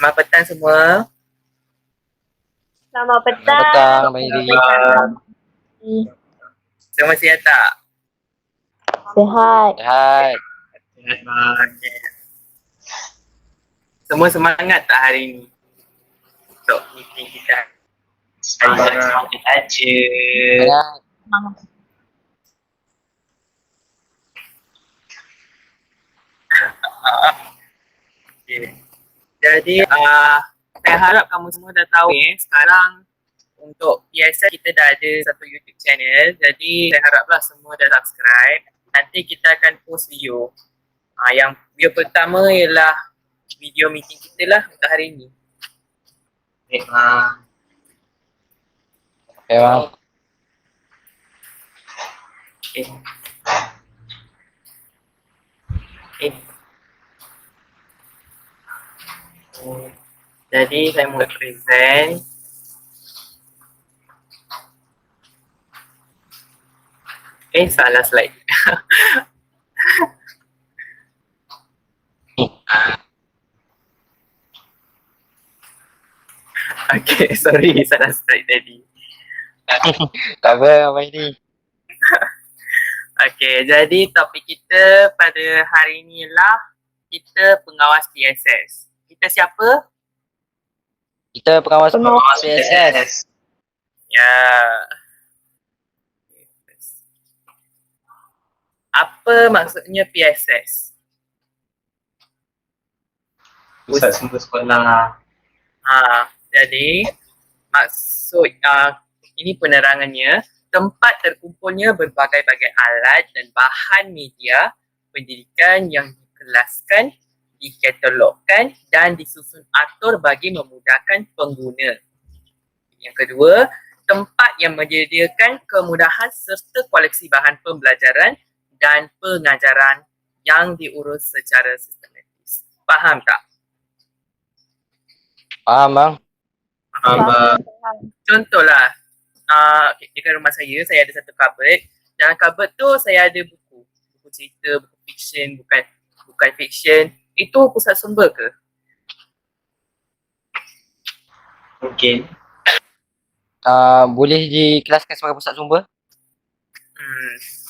Selamat petang semua. Selamat Selamat petang. petang, Abang Iri. Semua sihat tak? Sehat. Sehat. Sihat bang. Okay. Semua semangat tak hari ni? Untuk meeting kita. Semangat aja. Semangat. Okay. Jadi saya harap kamu semua dah tahu sekarang untuk PSS kita dah ada satu YouTube channel. Jadi saya haraplah semua dah subscribe. Nanti kita akan post video. Yang video pertama ialah video meeting kita lah untuk hari ni. Baik bang. Okay, bang. Okay. Okay. Jadi saya mula present. Salah slide. Okay, sorry, salah slide tadi. Tak apa, Abang Iri. Okay, jadi topik kita pada hari ni lah kita pengawas PSS. Kita siapa? Kita pengawas PSS. Ya. Apa maksudnya PSS? Pusat Sumber Sekolah. Jadi maksud ini penerangannya, tempat terkumpulnya berbagai-bagai alat dan bahan media pendidikan yang dikelaskan, dikatalogkan dan disusun atur bagi memudahkan pengguna. Yang kedua, tempat yang menyediakan kemudahan serta koleksi bahan pembelajaran dan pengajaran yang diurus secara sistematis. Faham tak? Faham, bang. Faham bang. Contohlah, dekat rumah saya ada satu cupboard. Dalam cupboard tu saya ada buku cerita, buku fiction, bukan fiction. Itu pusat sumber ke? Mungkin. Boleh dikelaskan sebagai pusat sumber?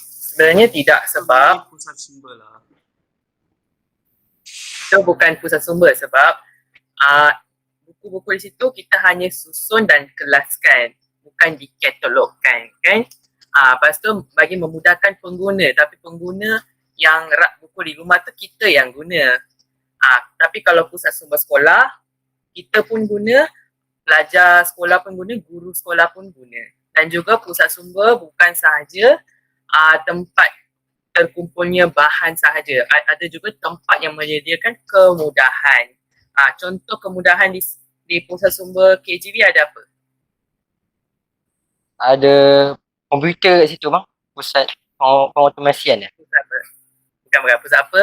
Sebenarnya tidak, sebab Pusat sumber lah. itu bukan pusat sumber sebab buku-buku di situ kita hanya susun dan kelaskan, bukan dikatalogkan, kan? Lepas tu bagi memudahkan pengguna, tapi pengguna yang rak buku di rumah tu kita yang guna. Tapi kalau pusat sumber sekolah, kita pun guna, pelajar sekolah pun guna, guru sekolah pun guna. Dan juga pusat sumber bukan sahaja tempat terkumpulnya bahan sahaja, ada juga tempat yang menyediakan kemudahan. Contoh kemudahan di pusat sumber KGV ada apa? Ada komputer kat situ, bang. Pusat pengautomasian ya. Pusat apa? Bukan, pusat apa?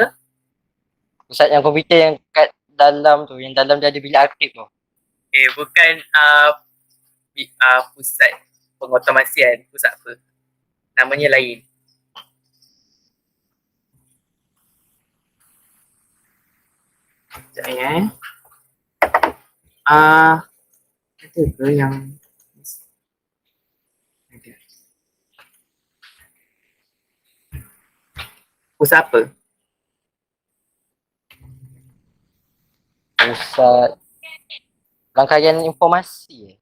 Pusat yang komputer yang kat dalam tu, yang dalam dia ada bilik arsip tu. Bukan pusat pengautomasian, pusat apa? Namanya lain. Sekejap ya. Ada ke yang ada? Pusat apa? Pusat rangkaian informasi.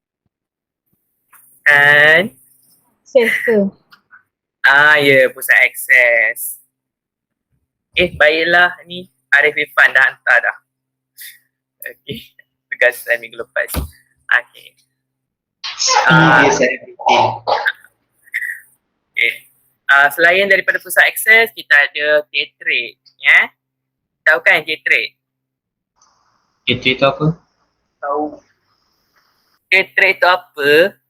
And Safe. ya, pusat akses. Baiklah, ni Arif Irfan dah hantar dah. Okey, tugasan minggu lepas. Okey. Dia saya meeting. Okay. Selain daripada pusat akses, kita ada tetrade, ya. Tahu kan tetrade? Itu apa? Tahu. Tetrade tu apa?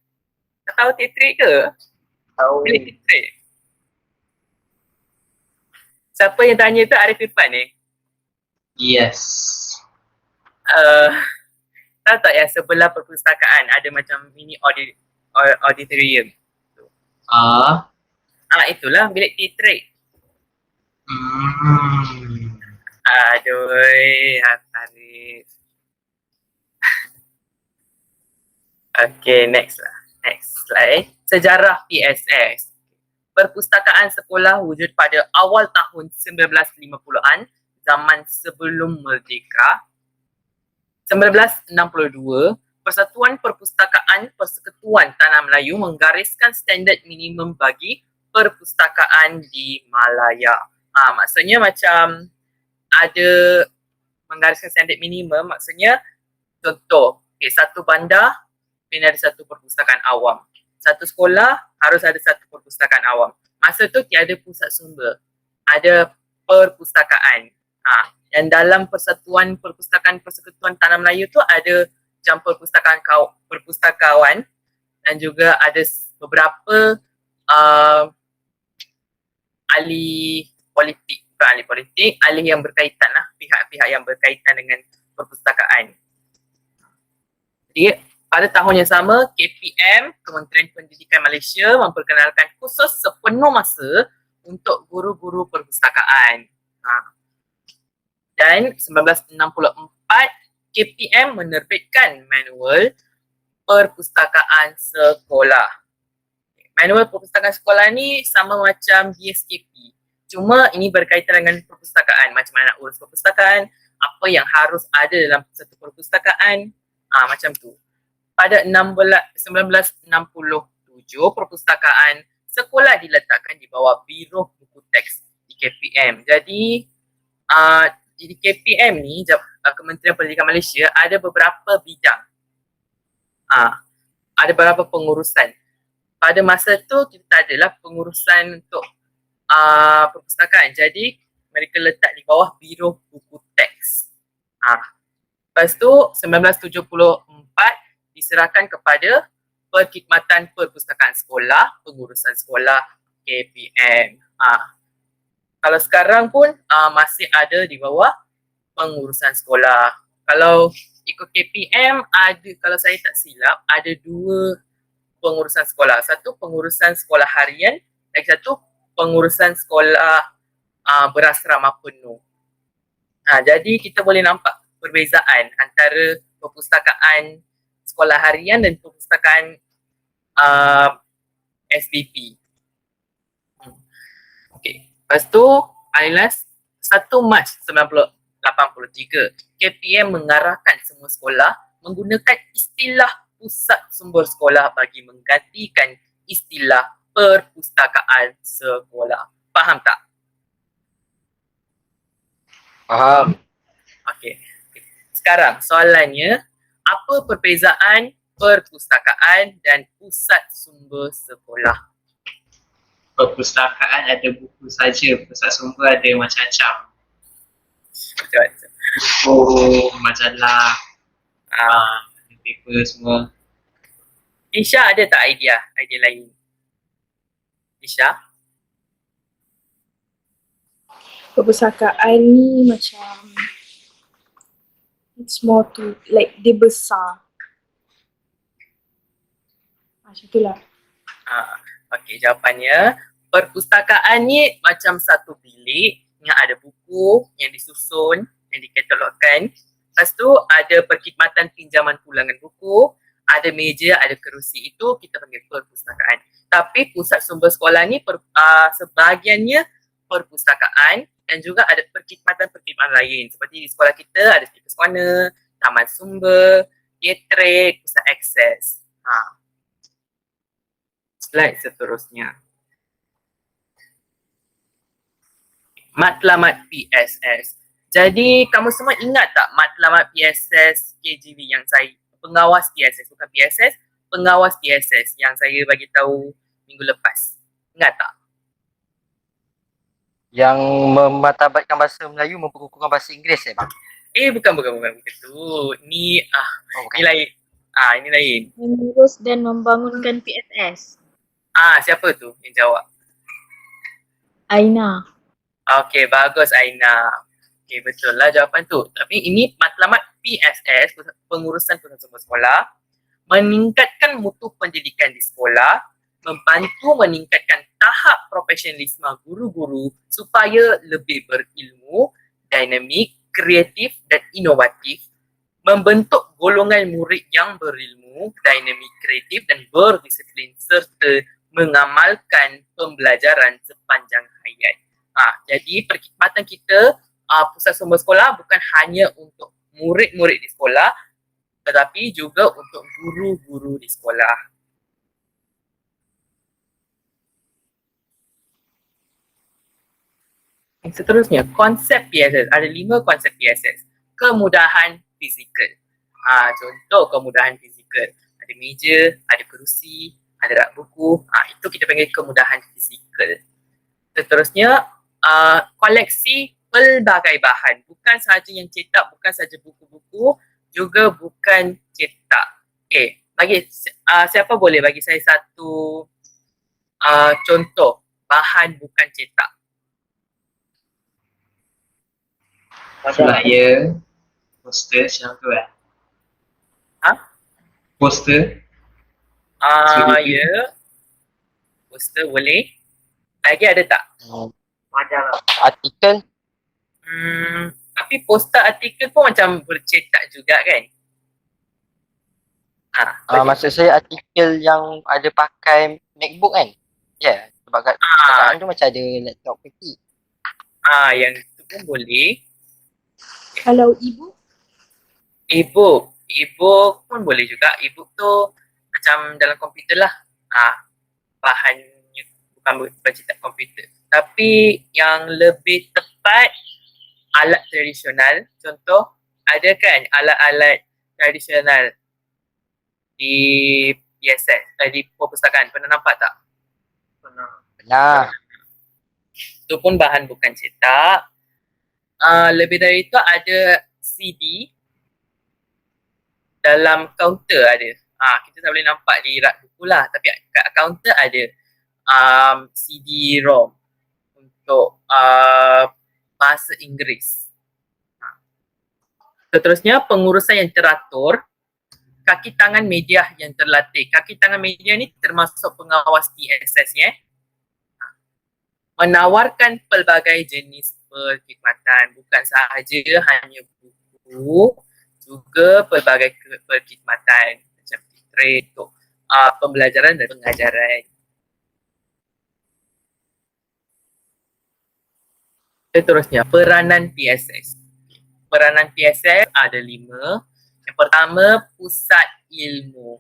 Tak tahu tetrade ke? Tahu. Boleh tetrade. Siapa yang tanya tu Arif Irfan ni? Yes. Tahu tak yang sebelah perpustakaan ada macam mini auditorium? Itulah bilik tetrade. Aduh, Arif. Okay, next lah. Next slide. Sejarah PSS. Perpustakaan sekolah wujud pada awal tahun 1950-an, zaman sebelum merdeka. 1962, Persatuan Perpustakaan Persekutuan Tanah Melayu menggariskan standard minimum bagi perpustakaan di Malaya. Maksudnya macam ada menggariskan standard minimum, maksudnya contoh, satu bandar kena ada satu perpustakaan awam. Satu sekolah harus ada satu perpustakaan awam. Masa tu tiada pusat sumber. Ada perpustakaan. Dan dalam Persatuan Perpustakaan Persekutuan Tanah Melayu tu ada macam perpustakawan dan juga ada beberapa ahli politik, bukan ahli politik, ahli yang berkaitan lah, pihak-pihak yang berkaitan dengan perpustakaan. Jadi pada tahun yang sama, KPM, Kementerian Pendidikan Malaysia memperkenalkan kursus sepenuh masa untuk guru-guru perpustakaan. Dan 1964, KPM menerbitkan manual perpustakaan sekolah. Manual perpustakaan sekolah ni sama macam DSKP. Cuma ini berkaitan dengan perpustakaan, macam mana nak urus perpustakaan, apa yang harus ada dalam satu perpustakaan, macam tu. Pada 1967, perpustakaan sekolah diletakkan di bawah Biro Buku Teks di KPM. Jadi di KPM ni, Kementerian Pendidikan Malaysia, ada beberapa bidang. Ada beberapa pengurusan. Pada masa tu kita adalah pengurusan untuk perpustakaan. Jadi mereka letak di bawah Biro Buku Teks. Lepas tu 1974 diserahkan kepada Perkhidmatan Perpustakaan Sekolah, Pengurusan Sekolah KPM. Kalau sekarang pun masih ada di bawah pengurusan sekolah. Kalau ikut KPM ada, kalau saya tak silap, ada dua pengurusan sekolah. Satu pengurusan sekolah harian, lagi satu pengurusan sekolah berasrama penuh. Jadi kita boleh nampak perbezaan antara perpustakaan sekolah harian dan perpustakaan SBP. Okay. Lepas tu, Ailas 1 Mac 1983, KPM mengarahkan semua sekolah menggunakan istilah pusat sumber sekolah bagi menggantikan istilah perpustakaan sekolah. Faham tak? Faham. Okey. Sekarang soalannya, apa perbezaan perpustakaan dan pusat sumber sekolah? Perpustakaan ada buku saja, pusat sumber ada macam-macam. Macam-macam. Buku, majalah, paper semua. Isha ada tak idea lain? Isha? Perpustakaan ni macam it's more to like dia besar. Macam itulah. Okey, jawapannya perpustakaan ni macam satu bilik yang ada buku yang disusun, yang dikatalogkan. Lepas tu ada perkhidmatan pinjaman pulangan buku, ada meja, ada kerusi. Itu kita panggil perpustakaan. Tapi pusat sumber sekolah ni sebahagiannya perpustakaan dan juga ada perkhidmatan-perkhidmatan lain. Seperti di sekolah kita ada Speakers Corner, Taman Sumber, Theatre, pusat akses. Slide seterusnya. Matlamat PSS. Jadi kamu semua ingat tak matlamat PSS KGV yang saya, pengawas PSS, bukan PSS, pengawas PSS yang saya bagi tahu minggu lepas. Ingat tak? Yang mematabatkan bahasa Melayu memperkukuhkan bahasa Inggeris bang? Bukan tu. Ni bukan. ni lain. Ini lain. Mengurus dan membangunkan PSS. Siapa tu yang jawab? Aina. Okey, bagus Aina. Okey, betul lah jawapan tu. Tapi ini matlamat PSS, pengurusan pusat sumber sekolah, meningkatkan mutu pendidikan di sekolah, membantu meningkatkan tahap profesionalisme guru-guru supaya lebih berilmu, dinamik, kreatif dan inovatif, membentuk golongan murid yang berilmu, dinamik, kreatif dan berdisiplin serta mengamalkan pembelajaran sepanjang hayat. Jadi perkhidmatan kita pusat sumber sekolah bukan hanya untuk murid-murid di sekolah tetapi juga untuk guru-guru di sekolah. Yang seterusnya, konsep PSS. Ada 5 konsep PSS. Kemudahan fizikal. Contoh kemudahan fizikal. Ada meja, ada kerusi, ada rak buku. Itu kita panggil kemudahan fizikal. Seterusnya, koleksi pelbagai bahan. Bukan sahaja yang cetak, bukan sahaja buku-buku, juga bukan cetak. Okey, bagi siapa boleh bagi saya satu contoh bahan bukan cetak? Flyer, poster macam tu kan? Poster, Ya. Poster boleh. Lagi ada tak? majalah. Artikel. Tapi poster artikel pun macam bercetak juga kan? Maksud saya artikel yang ada pakai MacBook kan? Ya, sebab kat perpustakaan tu macam ada laptop kecil. Yang tu pun boleh. Kalau ibu, E-book pun boleh juga. E-book tu macam dalam komputer lah. Bahannya bukan bercetak komputer. Tapi yang lebih tepat alat tradisional. Contoh, ada kan alat-alat tradisional di PSS, di perpustakaan. Pernah nampak tak? Benar. Itu pun bahan bukan cetak. Lebih dari itu ada CD dalam kaunter ada. Kita tak boleh nampak di rak buku lah, tapi kat kaunter ada CD-ROM untuk bahasa Inggeris. Seterusnya, pengurusan yang teratur, kaki tangan media yang terlatih. Kaki tangan media ni termasuk pengawas PSS ya. Menawarkan pelbagai jenis perkhidmatan, bukan sahaja hanya buku, juga pelbagai perkhidmatan macam trade untuk pembelajaran dan pengajaran. Seterusnya, peranan PSS. Peranan PSS ada 5. Yang pertama, pusat ilmu.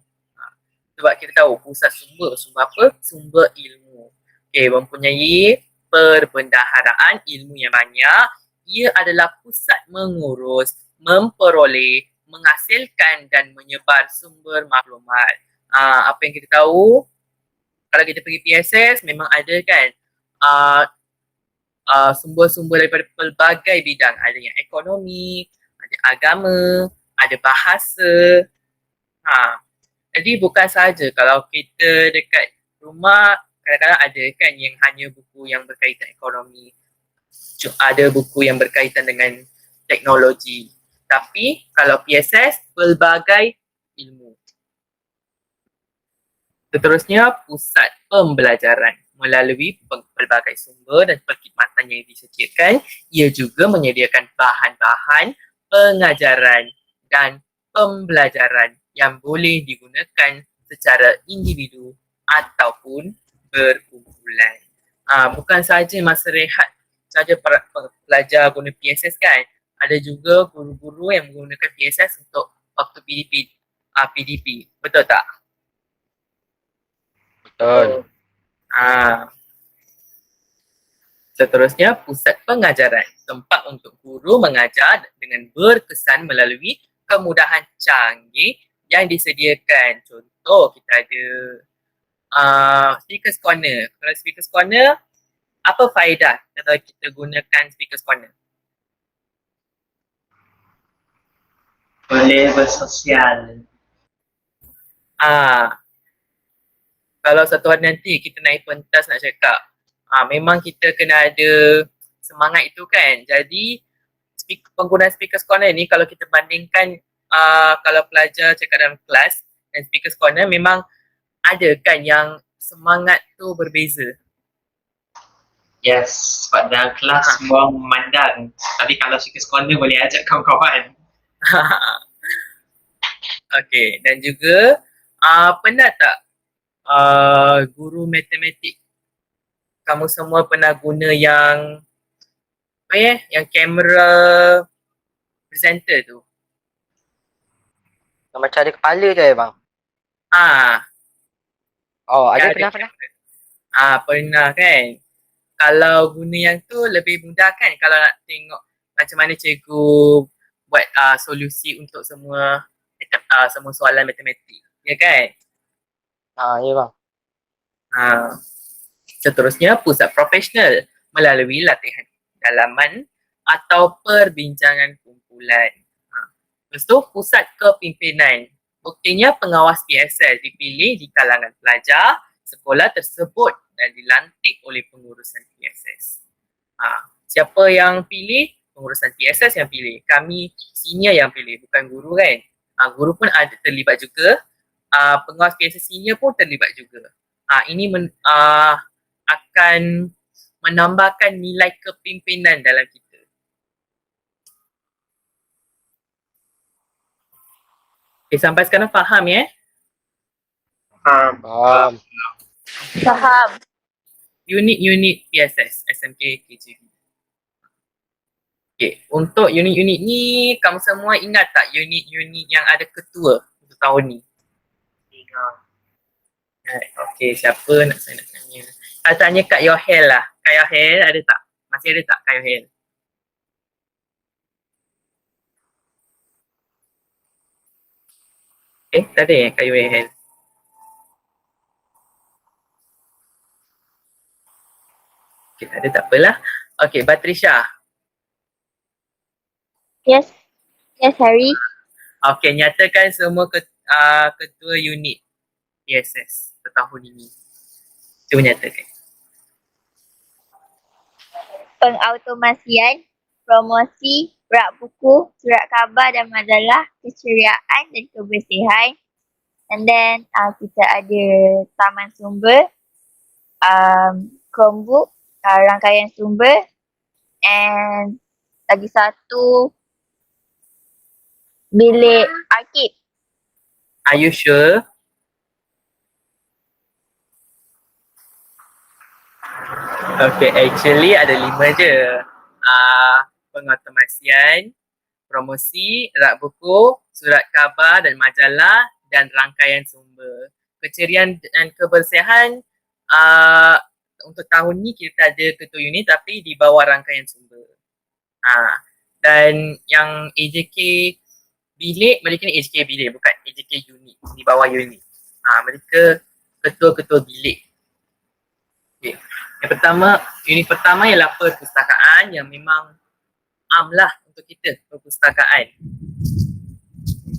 Sebab kita tahu pusat sumber apa? Sumber ilmu. Mempunyai perbendaharaan ilmu yang banyak. Ia adalah pusat mengurus, memperoleh, menghasilkan dan menyebar sumber maklumat. Apa yang kita tahu, kalau kita pergi PSS memang ada kan sumber-sumber daripada pelbagai bidang. Ada yang ekonomi, ada agama, ada bahasa. Jadi bukan sahaja kalau kita dekat rumah kadang-kadang ada kan yang hanya buku yang berkaitan ekonomi. Ada buku yang berkaitan dengan teknologi. Tapi kalau PSS, pelbagai ilmu. Seterusnya, pusat pembelajaran. Melalui pelbagai sumber dan perkhidmatan yang disediakan, ia juga menyediakan bahan-bahan pengajaran dan pembelajaran yang boleh digunakan secara individu ataupun berkumpulan. Bukan sahaja masa rehat saja para pelajar guna PSS kan. Ada juga guru-guru yang menggunakan PSS untuk waktu PDP. Betul tak? Betul. Seterusnya, pusat pengajaran. Tempat untuk guru mengajar dengan berkesan melalui kemudahan canggih yang disediakan. Contoh, kita ada Speakers Corner. Kalau Speakers Corner, apa faedah kalau kita gunakan Speakers Corner? Boleh bersosial. Kalau satu hari nanti kita naik pentas nak cakap, memang kita kena ada semangat itu kan. Jadi penggunaan Speakers Corner ni kalau kita bandingkan kalau pelajar cakap dalam kelas dan Speakers Corner memang ada kan yang semangat tu berbeza. Yes, sebab dalam kelas semua memandang. Tapi kalau Speakers Corner boleh ajak kawan-kawan. Okey, dan juga pernah tak guru matematik kamu semua pernah guna yang apa ya, yang kamera presenter tu? Yang macam ada kepala tu bang. Ah, Oh, yang ada ada pernah. pernah kan? Kalau guna yang tu lebih mudah kan kalau nak tengok macam mana cikgu buat solusi untuk semua soalan matematik. Ya kan? Ya bang. Ha. Seterusnya, pusat profesional melalui latihan dalaman atau perbincangan kumpulan. Lepas tu, pusat kepimpinan. Buktinya pengawas PSL dipilih di kalangan pelajar sekolah tersebut dan dilantik oleh pengurusan PSS. Siapa yang pilih? Pengurusan PSS yang pilih. Kami senior yang pilih, bukan guru kan. Guru pun ada terlibat juga. Pengawas PSS senior pun terlibat juga. Ini akan menambahkan nilai kepimpinan dalam kita. Okay, sampai sekarang faham ya? Faham. Faham. Unit-unit PSS, SMK, KJB. Okay, untuk unit-unit ni, kamu semua ingat tak unit-unit yang ada ketua untuk tahun ni? Ingat. Okay, siapa saya nak tanya? Saya tanya Kak Yohel lah. Kak Yohel ada tak? Masih ada tak Kak Yohel? Tak ada Kak Yohel? Okay, tak ada, tak apalah. Okay, Batrisha. Yes. Yes, Harry. Okay, nyatakan semua ketua unit PSS tahun ini. Cuba nyatakan. Pengautomasian, promosi, rak buku, surat khabar dan majalah, keceriaan dan kebersihan. And then kita ada taman sumber, Chromebook, rangkaian sumber, and lagi satu bilik arkib. Are you sure? Okay, actually ada 5 je. Pengautomasian, promosi, rak buku, surat khabar dan majalah dan rangkaian sumber. Keceriaan dan kebersihan untuk tahun ni kita ada ketua unit tapi di bawah rangkaian sumber. Dan yang AJK bilik, mereka ni AJK bilik bukan AJK unit, di bawah unit. Mereka ketua-ketua bilik. Okay. Yang pertama, unit pertama ialah perpustakaan yang memang lah untuk kita, perpustakaan.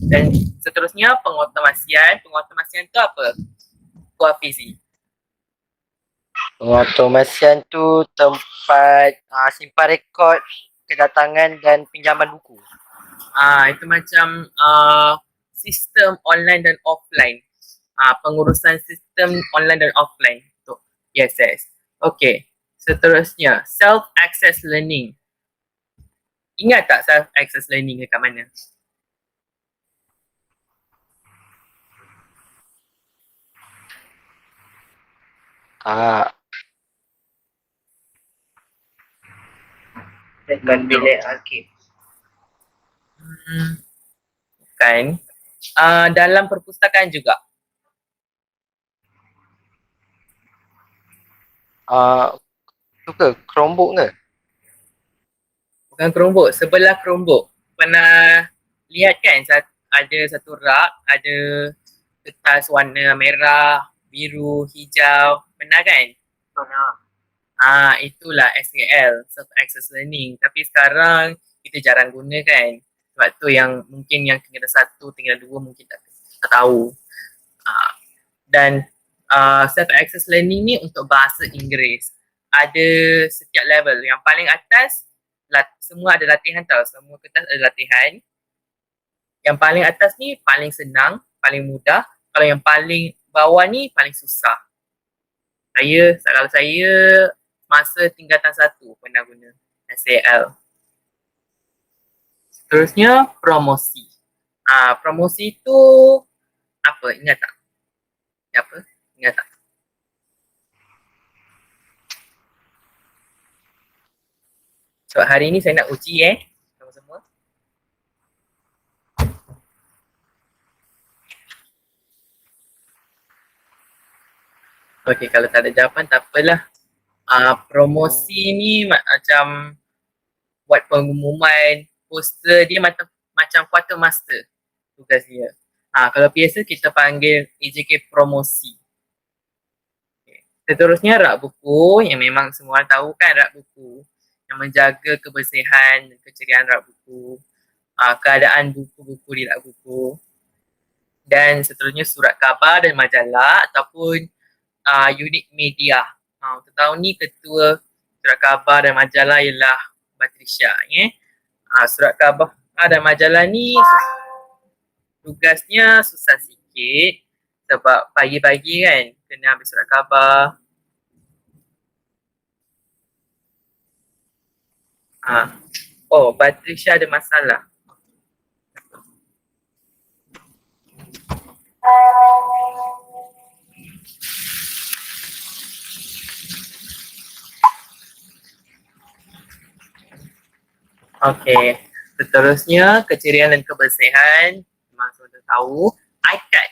Dan seterusnya pengautomasian. Pengautomasian tu apa? Kuafizi. Pengautomasian tu tempat simpan rekod kedatangan dan pinjaman buku. Itu macam sistem online dan offline. Pengurusan sistem online dan offline untuk PSS. Okay, seterusnya self-access learning. Ingat tak self-access learning dekat mana? Dekat bilik arkib. Bukan. Dalam perpustakaan juga. Tu ke? Chromebook ke? Bukan Chromebook, sebelah Chromebook. Pernah lihat kan ada satu rak, ada kertas warna merah, biru, hijau. Pernah kan? Pernah. Itulah SAL, Self-Access Learning. Tapi sekarang kita jarang guna kan. Sebab tu yang mungkin yang tinggal 1, tinggal 2 mungkin tak tahu. Dan Self-Access Learning ni untuk bahasa Inggeris. Ada setiap level. Yang paling atas, semua ada latihan tau. Semua kertas ada latihan. Yang paling atas ni paling senang, paling mudah. Kalau yang paling bawah ni paling susah. Kalau saya masa tingkatan 1 pernah guna SAL. Seterusnya promosi. Promosi tu apa? Ingat tak? Apa? Ingat tak? So hari ni saya nak uji sama-sama. Okay, kalau tak ada jawapan tak apalah. Promosi ni macam buat pengumuman, poster dia macam quartermaster tugas dia. Kalau biasa kita panggil AJK promosi. Okay. Seterusnya rak buku yang memang semua orang tahu kan, rak buku yang menjaga kebersihan dan keceriaan rak buku, keadaan buku-buku di rak buku, dan seterusnya surat khabar dan majalah ataupun unit media. Untuk tahun ni ketua surat khabar dan majalah ialah Patricia. Surat khabar dan majalah ni tugasnya susah sikit sebab pagi-pagi kan kena ambil surat khabar. Patricia ada masalah. Okey, seterusnya keceriaan dan kebersihan. Memang semua tahu. iCard.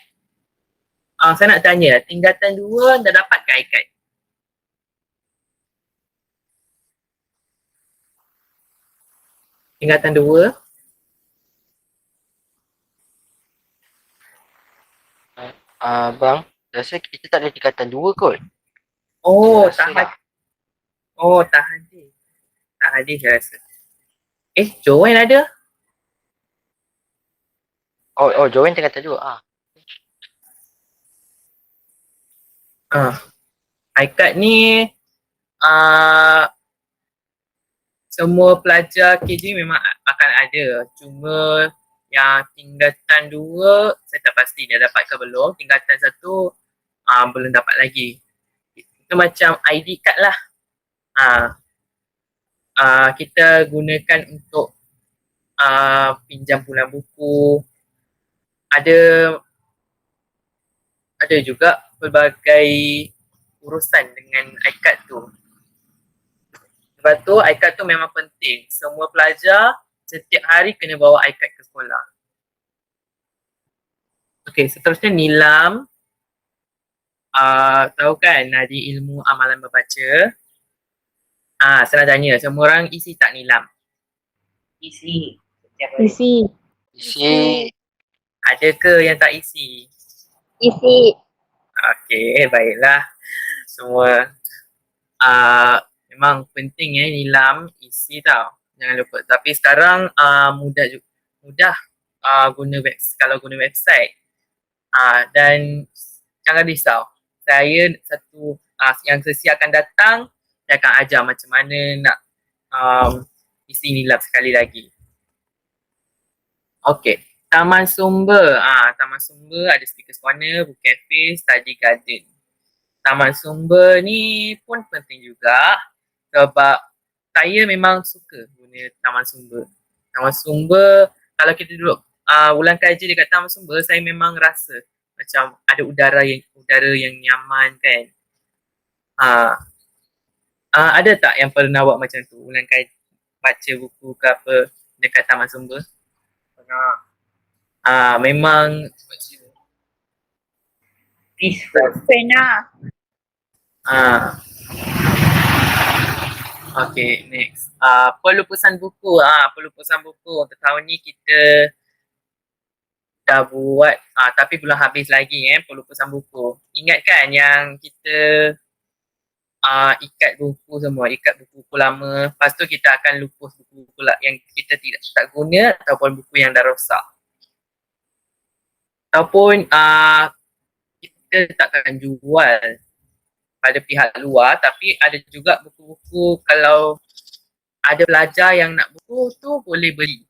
Saya nak tanya, tingkatan 2 dah dapat ke iCard? Tingkatan 2? Bang, rasa kita tak ada tingkatan 2 kot. Tak lah. hadis. Tak hadis saya rasa. Joanne ada? Joanne tingkatan 2. iCard ni semua pelajar KJ memang akan ada. Cuma yang tingkatan 2 saya tak pasti dia dapat ke belum. Tingkatan 1 belum dapat lagi. Itu macam ID card lah. Kita gunakan untuk pinjam pulang buku. Ada juga pelbagai urusan dengan iCard tu. Sebab tu iCard tu memang penting. Semua pelajar setiap hari kena bawa iCard ke sekolah. Okey, seterusnya nilam. Tahu kan Nadi Ilmu Amalan Membaca? Saya nak tanya, semua orang isi tak nilam? Isi. Setiap hari. Isi. Ada ke yang tak isi? Isi. Okey, baiklah. Semua memang penting nilam isi tau. Jangan lupa. Tapi sekarang mudah kalau guna website. Dan jangan risau. Saya yang sesi akan datang, saya akan ajar macam mana nak isi nilam sekali lagi. Okey. Taman Sumber. Taman Sumber ada Speakers Corner, Book Cafe, Study Garden. Taman Sumber ni pun penting juga sebab saya memang suka guna Taman Sumber. Taman Sumber, kalau kita duduk ulang kaji dekat Taman Sumber, saya memang rasa macam ada udara yang nyaman kan. Ada tak yang pernah buat macam tu? Ulang kaji, baca buku ke apa dekat Taman Sumber? Pernah. Memang Peaceful. Pernah. Okay, next. Pelupusan buku. Pelupusan buku. Untuk tahun ni kita dah buat, tapi belum habis lagi pelupusan buku. Ingat kan yang kita ikat buku semua, ikat buku-buku lama. Lepas tu kita akan lupus buku-buku yang kita tak guna ataupun buku yang dah rosak. Ataupun kita takkan jual pada pihak luar, tapi ada juga buku-buku kalau ada pelajar yang nak buku tu boleh beli.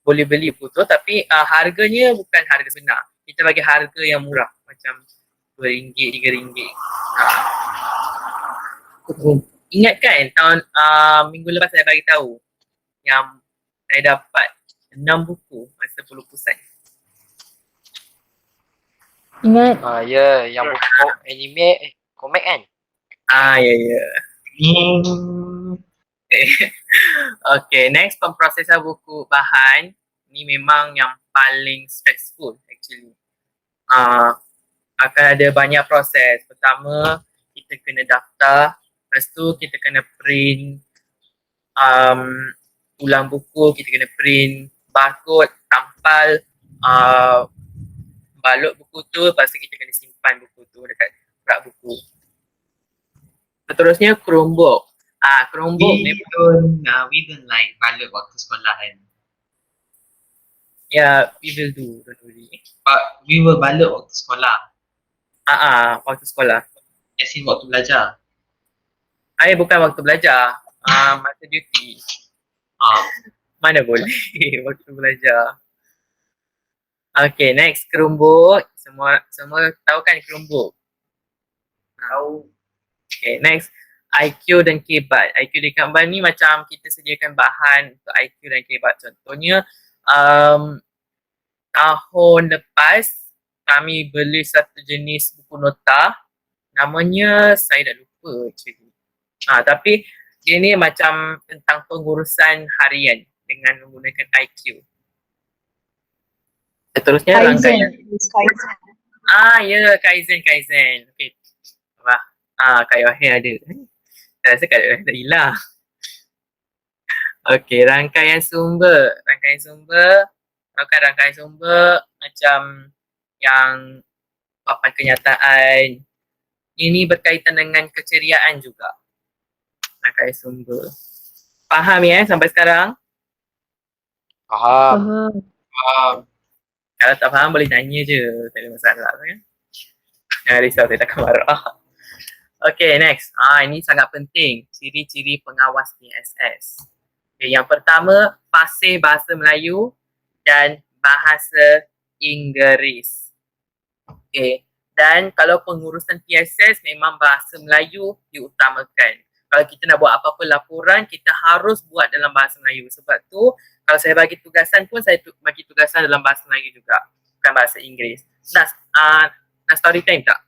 Boleh beli buku tu tapi harganya bukan harga sebenar. Kita bagi harga yang murah macam RM2, RM3. Ingat kan tahun minggu lepas saya bagi tahu yang saya dapat 6 buku masa perlupusan. Ingat. Ya, yang buku anime, komik kan? Ya. Hmm. Okay, next pemprosesan buku bahan. Ni memang yang paling stressful actually. Akan ada banyak proses. Pertama, kita kena daftar. Lepas tu, kita kena print ulang buku, kita kena print barcode, tampal, balut buku tu. Lepas tu kita kena simpan buku tu dekat rak buku. Seterusnya, Chromebook. Chromebook memang We don't like balut waktu sekolah kan. we will do, don't worry. But we will balut waktu sekolah. Waktu sekolah. As in waktu belajar. Bukan waktu belajar. Masa duty. Mana boleh waktu belajar. Okay, next Chromebook. Semua tahu kan Chromebook? Tahu. Okay, next IQ dan KBAT. IQ dan KBAT ni macam kita sediakan bahan untuk IQ dan KBAT. Contohnya, tahun lepas kami beli satu jenis buku nota. Namanya saya dah lupa actually. Tapi dia ni macam tentang pengurusan harian dengan menggunakan IQ. Seterusnya rangkaian. Kaizen. Okay. Kak Yohan ada. Saya rasa Kak Yohan dah hilang. Okay, rangkaian sumber. Rangkaian sumber macam yang papan kenyataan. Ini berkaitan dengan keceriaan juga. Rangkaian sumber. Faham ya sampai sekarang? Faham. Kalau tak faham boleh tanya je. Tak ada masalah kan? Jangan risau, saya takkan marah. Okay, next. Ini sangat penting. Ciri-ciri pengawas PSS. Okay, yang pertama, fasih bahasa Melayu dan bahasa Inggeris. Okay. Dan kalau pengurusan PSS memang bahasa Melayu diutamakan. Kalau kita nak buat apa-apa laporan, kita harus buat dalam bahasa Melayu. Sebab tu, kalau saya bagi tugasan pun, saya bagi tugasan dalam bahasa Melayu juga. Bukan bahasa Inggeris. Nak story time tak?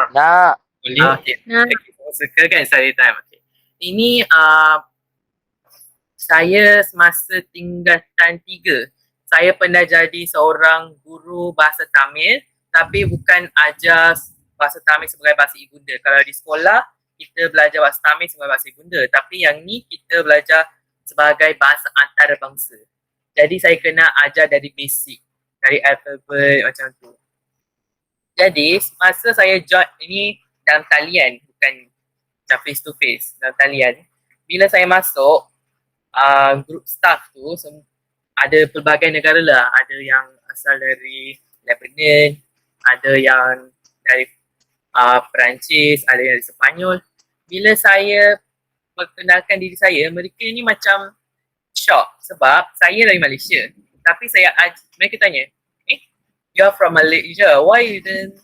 Nak. Boleh. Okay. Semua suka kan story time? Okay. Ini saya semasa tingkatan 3. Saya pernah jadi seorang guru bahasa Tamil, tapi bukan ajar bahasa Tamil sebagai bahasa ibunda. Kalau di sekolah, kita belajar bahasa Tamil sebagai bahasa ibunda. Tapi yang ni kita belajar sebagai bahasa antarabangsa. Jadi saya kena ajar dari basic, dari alfabet macam tu. Jadi masa saya join ini dalam talian, bukan macam face to face, dalam talian. Bila saya masuk, group staff tu ada pelbagai negara lah. Ada yang asal dari Lebanon, ada yang dari Perancis, ada yang dari Sepanyol. Bila saya perkenalkan diri saya, mereka ni macam shock sebab saya dari Malaysia. Tapi mereka tanya, you're from Malaysia, why you didn't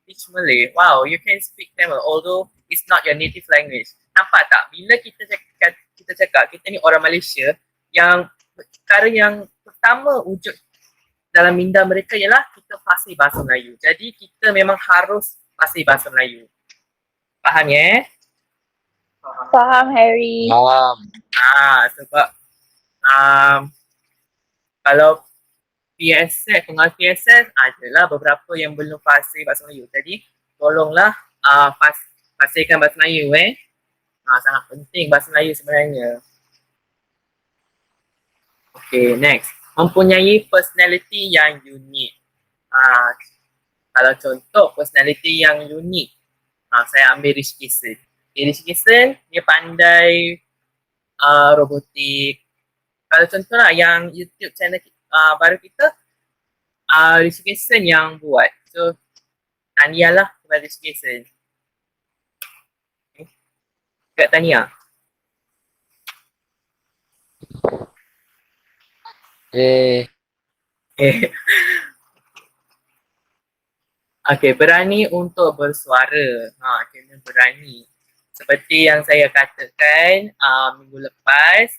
teach Malay? Wow, you can speak Tamil although it's not your native language. Nampak tak? Bila kita cakap kita ni orang Malaysia, yang perkara yang pertama wujud dalam minda mereka ialah kita fasih bahasa Melayu. Jadi kita memang harus fasih bahasa Melayu. Faham ya? Faham, Harry. Faham. Sebab kalau PSS, pengawas PSS adalah beberapa yang belum fasih bahasa Melayu. Jadi tolonglah fasihkan bahasa Melayu sangat penting bahasa Melayu sebenarnya. Okay, next. Mempunyai personality yang unik. Kalau contoh personality yang unik, saya ambil Rich Kison. Rich Kison, dia pandai robotik. Kalau contoh lah yang YouTube channel baru kita, Rich Kison yang buat. So, tahniah lah kepada Rich Kison. Kat tahniah. Okay, berani untuk bersuara. Kena berani. Seperti yang saya katakan minggu lepas,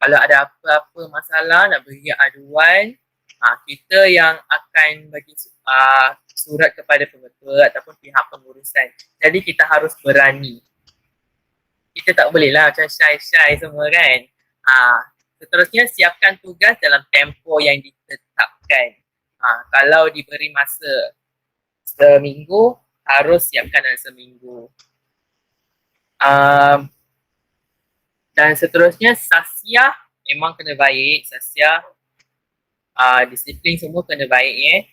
Kalau ada apa-apa masalah nak beri aduan, kita yang akan bagi surat kepada pengetua ataupun pihak pengurusan. Jadi kita harus berani. Kita tak boleh lah macam shy-shy semua kan. Seterusnya siapkan tugas dalam tempoh yang ditetapkan. Kalau diberi masa seminggu, harus siapkan dalam seminggu. Dan seterusnya sasiah memang kena baik. Sasiah disiplin semua kena baik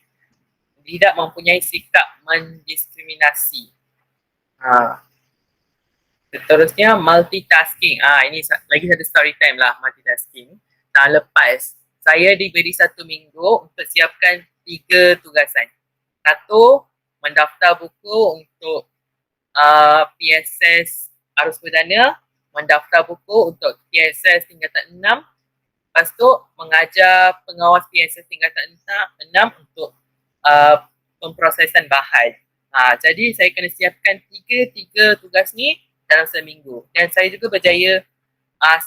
Tidak mempunyai sikap mendiskriminasi. Seterusnya multitasking. Ini lagi satu story time lah, multitasking. Tahun lepas saya diberi 1 minggu untuk siapkan 3 tugasan. 1, mendaftar buku untuk PSS Arus Perdana, mendaftar buku untuk PSS tingkatan 6. Lepas tu mengajar pengawas PSS tingkatan 6 untuk pemprosesan bahan. Jadi saya kena siapkan 3 tugas ni dalam seminggu. Dan saya juga berjaya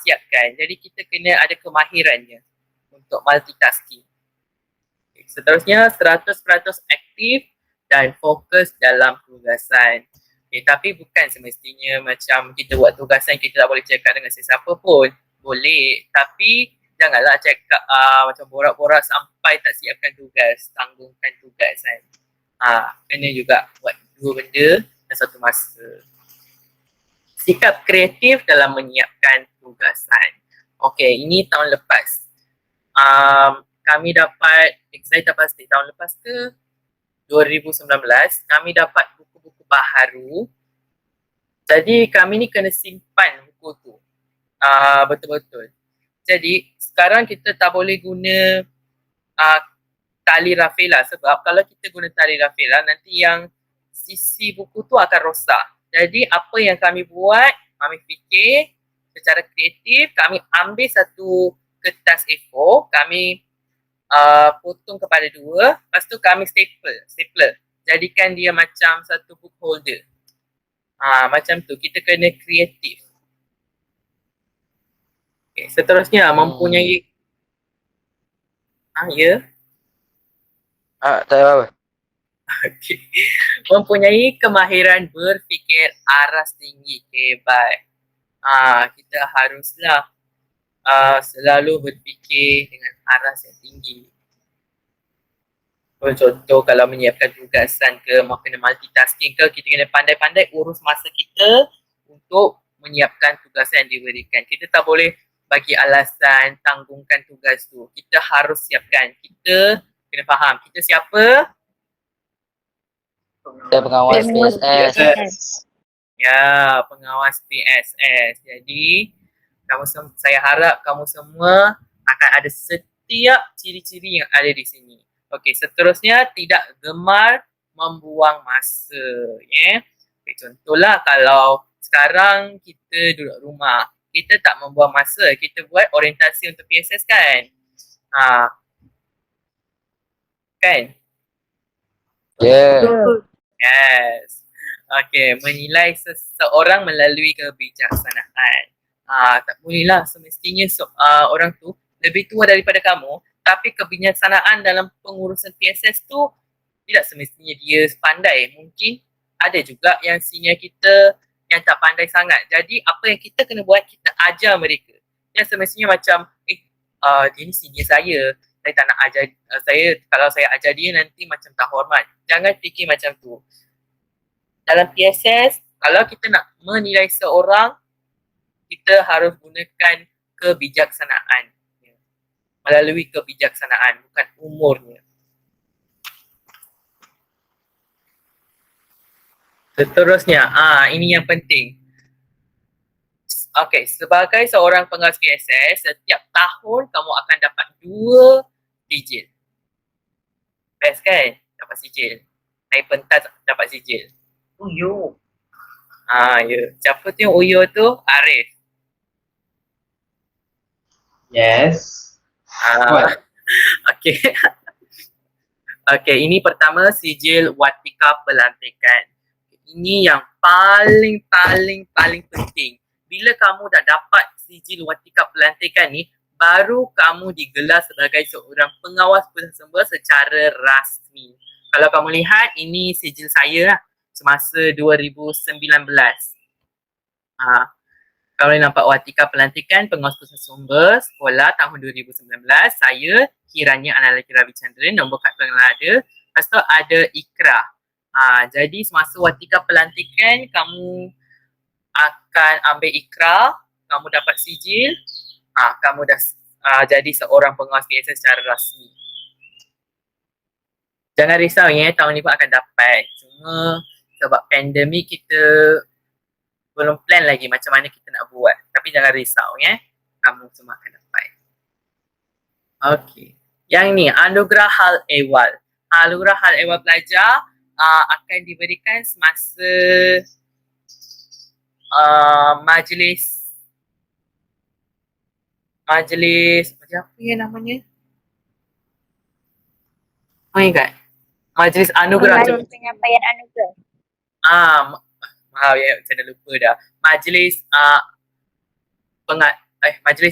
siapkan. Jadi kita kena ada kemahirannya untuk multitasking. Seterusnya 100% aktif dan fokus dalam tugasan. Tapi bukan semestinya macam kita buat tugasan kita tak boleh cakap dengan sesiapa pun. Boleh, tapi janganlah cakap macam borak-borak sampai tak siapkan tugas, tanggungan tugas kan. Kena juga buat 2 benda dalam satu masa. Sikap kreatif dalam menyiapkan tugasan. Okey, ini tahun lepas. Kami dapat, saya tak pasti tahun lepas ke 2019, kami dapat buku-buku baharu. Jadi kami ni kena simpan buku tu betul-betul. Jadi sekarang kita tak boleh guna tali rafela, sebab kalau kita guna tali rafela nanti yang sisi buku tu akan rosak. Jadi apa yang kami buat, kami fikir secara kreatif, kami ambil satu kertas A4, kami potong kepada 2, lepas tu kami stapler. Jadikan dia macam satu book holder. Macam tu, kita kena kreatif. Okay, seterusnya mempunyai ya. Tak ada apa. Okay. Mempunyai kemahiran berfikir aras tinggi. Hebat. Kita haruslah selalu berfikir dengan aras yang tinggi. Contoh kalau menyiapkan tugasan ke, mau kena multitasking ke, kita kena pandai-pandai urus masa kita untuk menyiapkan tugasan yang diberikan. Kita tak boleh bagi alasan tanggungkan tugas tu. Kita harus siapkan. Kita kena faham kita siapa? Kita pengawas PSS. Ya, pengawas PSS. Jadi saya harap kamu semua akan ada setiap ciri-ciri yang ada di sini. Okey, seterusnya tidak gemar membuang masa. Okay, contohlah kalau sekarang kita duduk rumah, kita tak membuang masa, kita buat orientasi untuk PSS kan? Kan? Ya. Yes. Okey, menilai seseorang melalui kebijaksanaan. Tak bolehlah semestinya orang tu lebih tua daripada kamu, tapi kebijaksanaan dalam pengurusan PSS tu tidak semestinya dia pandai. Mungkin ada juga yang senior kita yang tak pandai sangat. Jadi apa yang kita kena buat, kita ajar mereka. Yang semestinya macam, dia ni senior saya tak nak ajar kalau saya ajar dia nanti macam tak hormat. Jangan fikir macam tu. Dalam PSS, kalau kita nak menilai seorang, kita harus gunakan kebijaksanaan. Melalui kebijaksanaan, bukan umurnya. Seterusnya, ini yang penting. Okey, sebagai seorang pengawas PSS, setiap tahun kamu akan dapat 2 sijil. Best kan? Dapat sijil. Naik pentas dapat sijil. Uyo. Ya. Siapa tu yang Uyo tu? Arif. Yes. What? Okey. Okey, ini pertama sijil Watika Pelantikan. Ini yang paling penting. Bila kamu dah dapat sijil watika pelantikan ni, baru kamu digelar sebagai seorang pengawas pusat sumber secara rasmi. Kalau kamu lihat, ini sijil saya lah, semasa 2019. Kalau nampak watika pelantikan pengawas pusat sumber sekolah tahun 2019, saya Kiranya Analaki Ravichandran, nombor kad pengenalan ada. Lepas tu ada ikrah. Jadi semasa watika pelantikan, kamu akan ambil ikrah, kamu dapat sijil, kamu dah jadi seorang pengawas PSS secara rasmi. Jangan risau ya, tahun ni pun akan dapat. Cuma sebab pandemik kita belum plan lagi macam mana kita nak buat. Tapi jangan risau ya, kamu semua akan dapat. Okey. Yang ni, anugerah hal ehwal. Anugerah hal ehwal pelajar akan diberikan semasa majlis macam apa ya namanya? Oh my god. Majlis anugerah. Penyampaian anugerah. Maaf ya, saya dah lupa dah. Majlis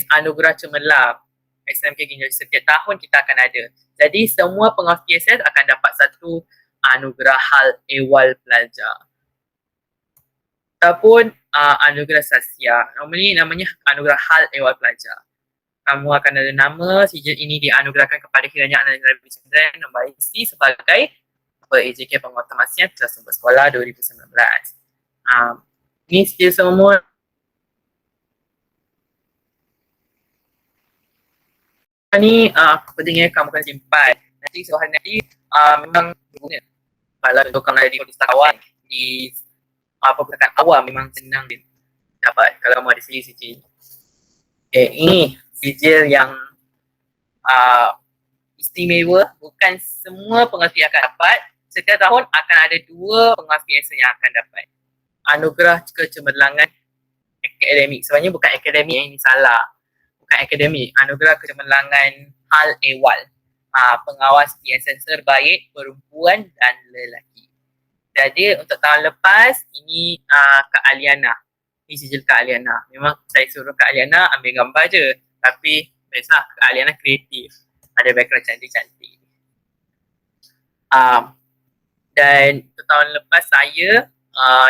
anugerah cemerlang SMK Ginjal. Setiap tahun kita akan ada. Jadi semua pengawas PSS akan dapat satu anugerah hal ehwal pelajar. Ataupun anugerah sasya. Normally namanya anugerah hal ehwal pelajar. Kamu akan ada nama, sijil ini dianugerahkan kepada Kiranya Analaki Ravichandran Nombor IC sebagai AJK Penguat Tamasian Kelas Sumber Sekolah 2019. Ini sijil semua ni pentingnya kamu akan simpan. Nanti suatu hari nanti memang berguna. Kalau untuk kamu ada di kawan di perpustakaan awam memang senang dia dapat kalau kamu ada sijil. Ini sijil yang istimewa, bukan semua pengawas PSS akan dapat. Setiap tahun akan ada 2 pengawas PSS yang akan dapat anugerah kecemerlangan akademik. Sebenarnya bukan akademik yang ini salah. Bukan akademik, anugerah kecemerlangan hal ehwal. Pengawas PSS terbaik perempuan dan lelaki. Jadi untuk tahun lepas ini Kak Aliana. Ini sijil Kak Aliana. Memang saya suruh Kak Aliana ambil gambar je. Tapi biasalah Kak Aliana kreatif. Ada background cantik-cantik. Dan untuk tahun lepas saya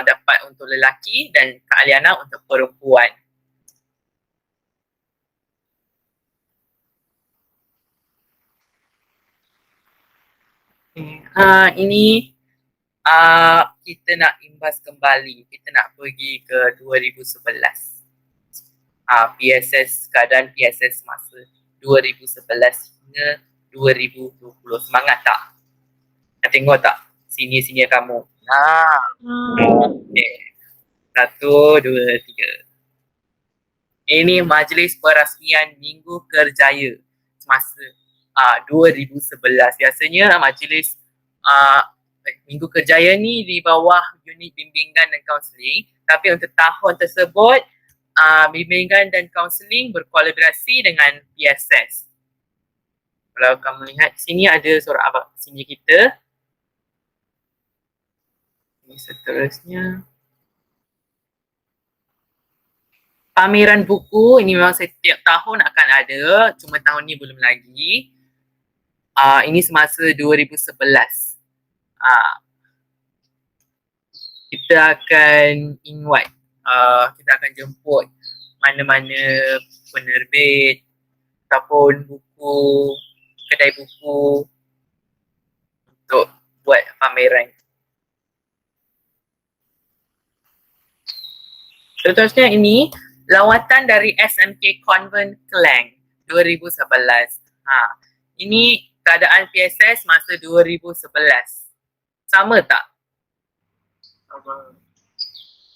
dapat untuk lelaki dan Kak Aliana untuk perempuan. Ini kita nak imbas kembali. Kita nak pergi ke 2011. PSS, keadaan PSS masa 2011 hingga 2020. Semangat tak? Nak tengok tak senior-senior kamu? Okay. 1, 2, 3. Ini majlis perasmian Minggu Kerjaya semasa 2011. Biasanya majlis Minggu Kerjaya ni di bawah unit bimbingan dan kaunseling. Tapi untuk tahun tersebut bimbingan dan kaunseling berkolaborasi dengan PSS. Kalau kamu lihat sini ada surat abang sini kita. Ini seterusnya. Pameran buku ini memang setiap tahun akan ada, cuma tahun ni belum lagi. Ini semasa 2011. Kita akan invite, kita akan jemput mana-mana penerbit ataupun buku, kedai buku untuk buat pameran. Seterusnya ini lawatan dari SMK Convent Klang 2011. Ini keadaan PSS masa 2011. Sama tak?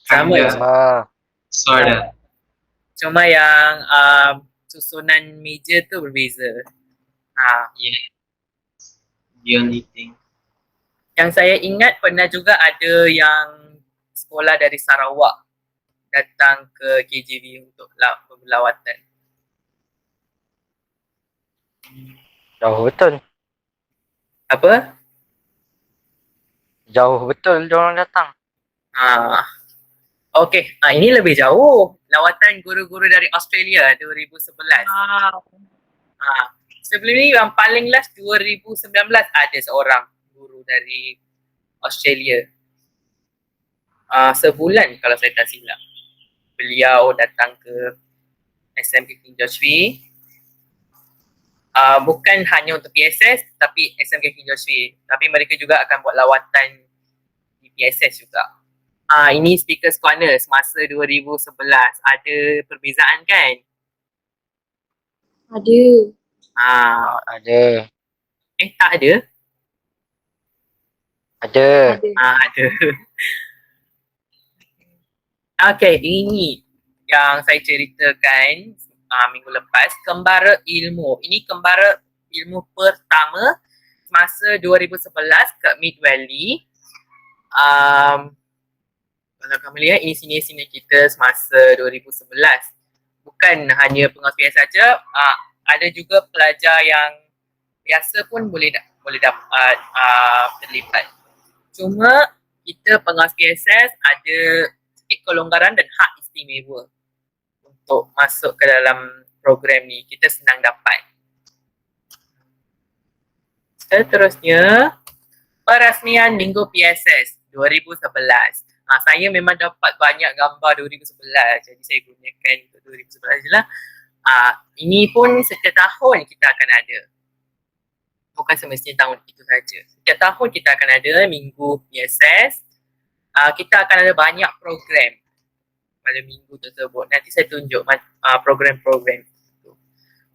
Sama. Sorta. Cuma yang susunan meja tu berbeza. Yeah. The only thing. Yang saya ingat pernah juga ada yang sekolah dari Sarawak datang ke KJV untuk lawatan. Jauh betul. Apa? Jauh betul diorang datang. Okey, ini lebih jauh. lawatan guru-guru dari Australia 2011. Wow. Sebelum ni yang paling last 2019 ada seorang guru dari Australia. Sebulan kalau saya tak silap. Beliau datang ke SMK King George V. Bukan hanya untuk PSS tapi SMK King George V. Tapi mereka juga akan buat lawatan di PSS juga. Ini Speakers Corner semasa 2011. Ada perbezaan kan? Ada. Ada. Tak ada? Ada. Ada. Okay, ini yang saya ceritakan minggu lepas, Kembara Ilmu. Ini Kembara Ilmu pertama masa 2011 kat Mid Valley. Kalau kamu lihat, ini senior-senior kita semasa 2011. Bukan hanya pengawas PSS saja, ada juga pelajar yang biasa pun boleh dapat terlibat. Cuma kita pengawas PSS ada sedikit kelonggaran dan hak istimewa untuk masuk ke dalam program ni. Kita senang dapat. Seterusnya, perasmian Minggu PSS 2011. Saya memang dapat banyak gambar 2011, jadi saya gunakan untuk 2011 je lah. Ini pun setiap tahun kita akan ada. Bukan semestinya tahun itu saja. Setiap tahun kita akan ada Minggu PSS. Kita akan ada banyak program pada minggu tersebut. Nanti saya tunjuk program-program itu.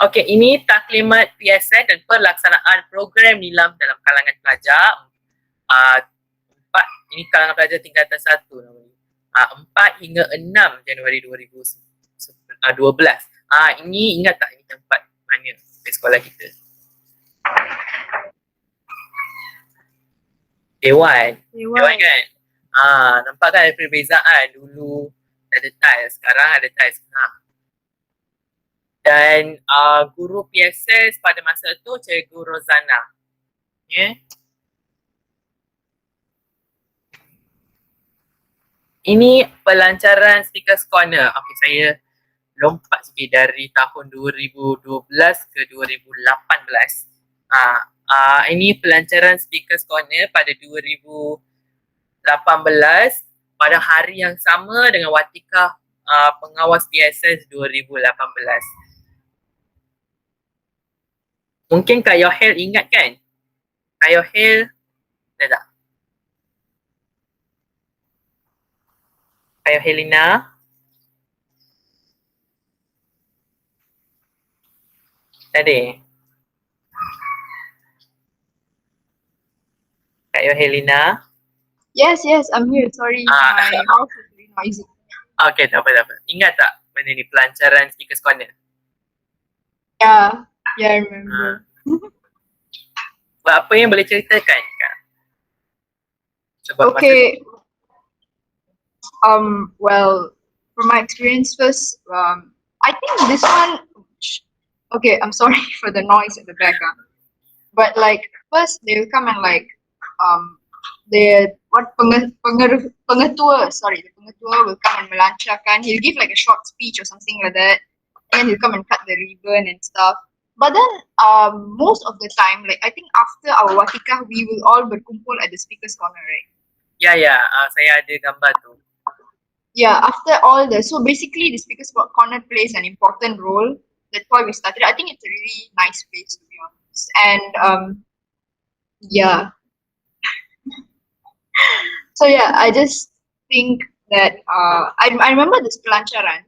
Okey, ini taklimat PSS dan pelaksanaan program nilam dalam kalangan pelajar. 4, ini kalangan pelajar tingkatan 1 namanya. 4 hingga 6 Januari 2012. Ini ingat tak ini tempat mana di sekolah kita? Dewan kan? Nampak kan ada perbezaan. Dulu ada tiles, sekarang ada tiles. Dan guru PSS pada masa tu Cikgu Rozana. Ini pelancaran Speakers Corner. Okey, saya lompat sikit dari tahun 2012 ke 2018. Ini pelancaran Speakers Corner pada 2018 pada hari yang sama dengan Watikah pengawas PSS 2018. Mungkin Kak Yohel ingat kan? Kak Yohel, ada tak? Kak Yohelina? Tak ada? Kak Yohelina? Yes, I'm here. Sorry, my house is very noisy. Okay, tak apa. Ingat tak benda ni, pelancaran Speakers Corner? Yeah, I remember. Apa yang boleh ceritakan, Kak? Sebab Okay. Well, from my experience first, I think this one. Okay, I'm sorry for the noise at the back. But like first they will come and like the pengetua will come and melancarkan. He'll give like a short speech or something like that, and he'll come and cut the ribbon and stuff. But then most of the time, like I think after our watikah, we will all berkumpul at the speakers corner, right? Ya, saya ada gambar tu. Yeah, after all so basically the speakers corner plays an important role. That's why we started. I think it's a really nice place, to be honest. And yeah. So yeah, I just think that I remember this pelancaran.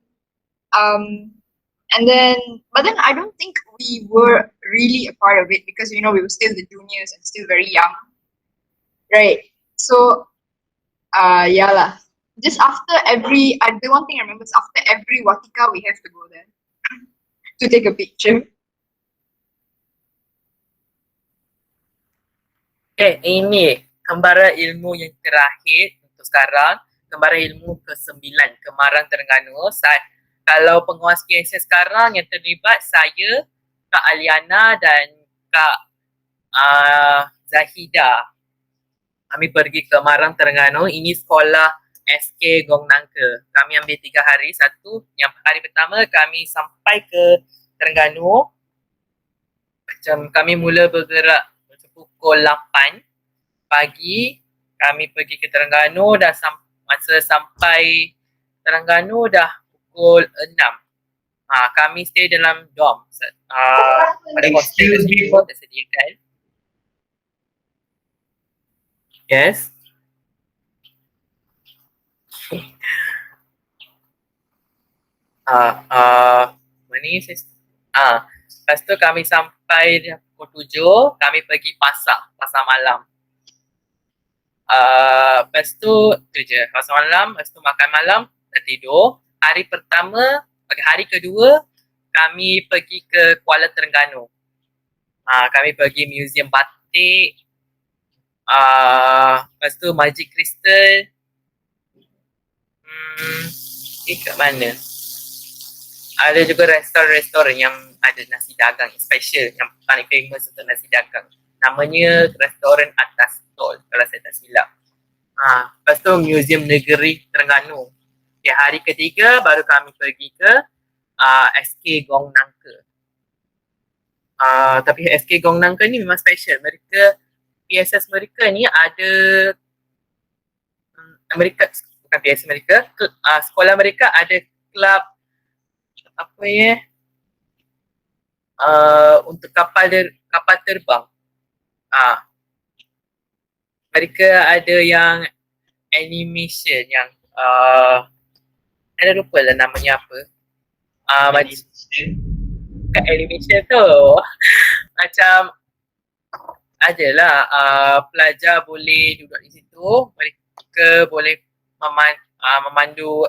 But then I don't think we were really a part of it because we were still the juniors and still very young, right? So yeah lah. Just after the one thing I remember is after every watika we have to go there to take a picture. Okay, ini kembara ilmu yang terakhir untuk sekarang. Kembara ilmu ke-9, Kemarang Terengganu. Kalau penguas PSS sekarang yang terlibat, saya, Kak Aliana dan Kak Zahida. Kami pergi ke Kemarang Terengganu. Ini sekolah SK Gong Nangka. Kami ambil 3 hari. Satu, yang hari pertama kami sampai ke Terengganu. Macam kami mula bergerak pukul 8 pagi. Kami pergi ke Terengganu, dah masa sampai Terengganu dah pukul 6. Kami stay dalam dorm. Pada hostel Excuse me, tersebut tersediakan. Yes. Mana ni? Lepas tu kami sampai pukul 7, kami pergi pasar malam. Lepas tu je, pasar malam, lepas tu makan malam, dan tidur. Hari pertama, hari kedua, kami pergi ke Kuala Terengganu. Kami pergi Museum Batik, lepas tu Magic Crystal. Kat mana? Ada juga restoran yang ada nasi dagang yang special, yang paling famous untuk nasi dagang. Namanya restoran Atas Tol, kalau saya tak silap. Lepas tu Museum Negeri Terengganu. Okay, hari ketiga baru kami pergi ke SK Gong Nangka. Tapi SK Gong Nangka ni memang special. Mereka, PSS mereka ni ada bukan PSS mereka, sekolah mereka ada kelab untuk kapal terbang. Mereka ada yang animation yang saya lupa lah namanya apa. Macam animation tu macam adalah pelajar boleh duduk di situ, mereka boleh memandu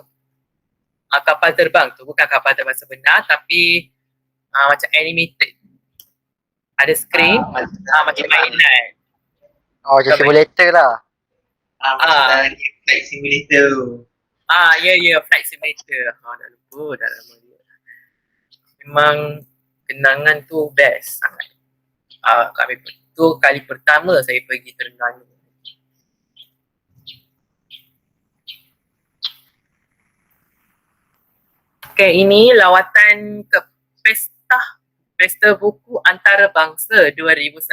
kapal terbang tu, bukan kapal terbang sebenar tapi macam animated. Ada skrin, macam mainan. Macam simulator lah. Flight simulator tu. Ya, flight simulator. Dah lupa dah lama dia. Memang kenangan tu best sangat. Tu kali pertama saya pergi Terengganu. Okay, ini lawatan ke Pesta Buku Antarabangsa 2019.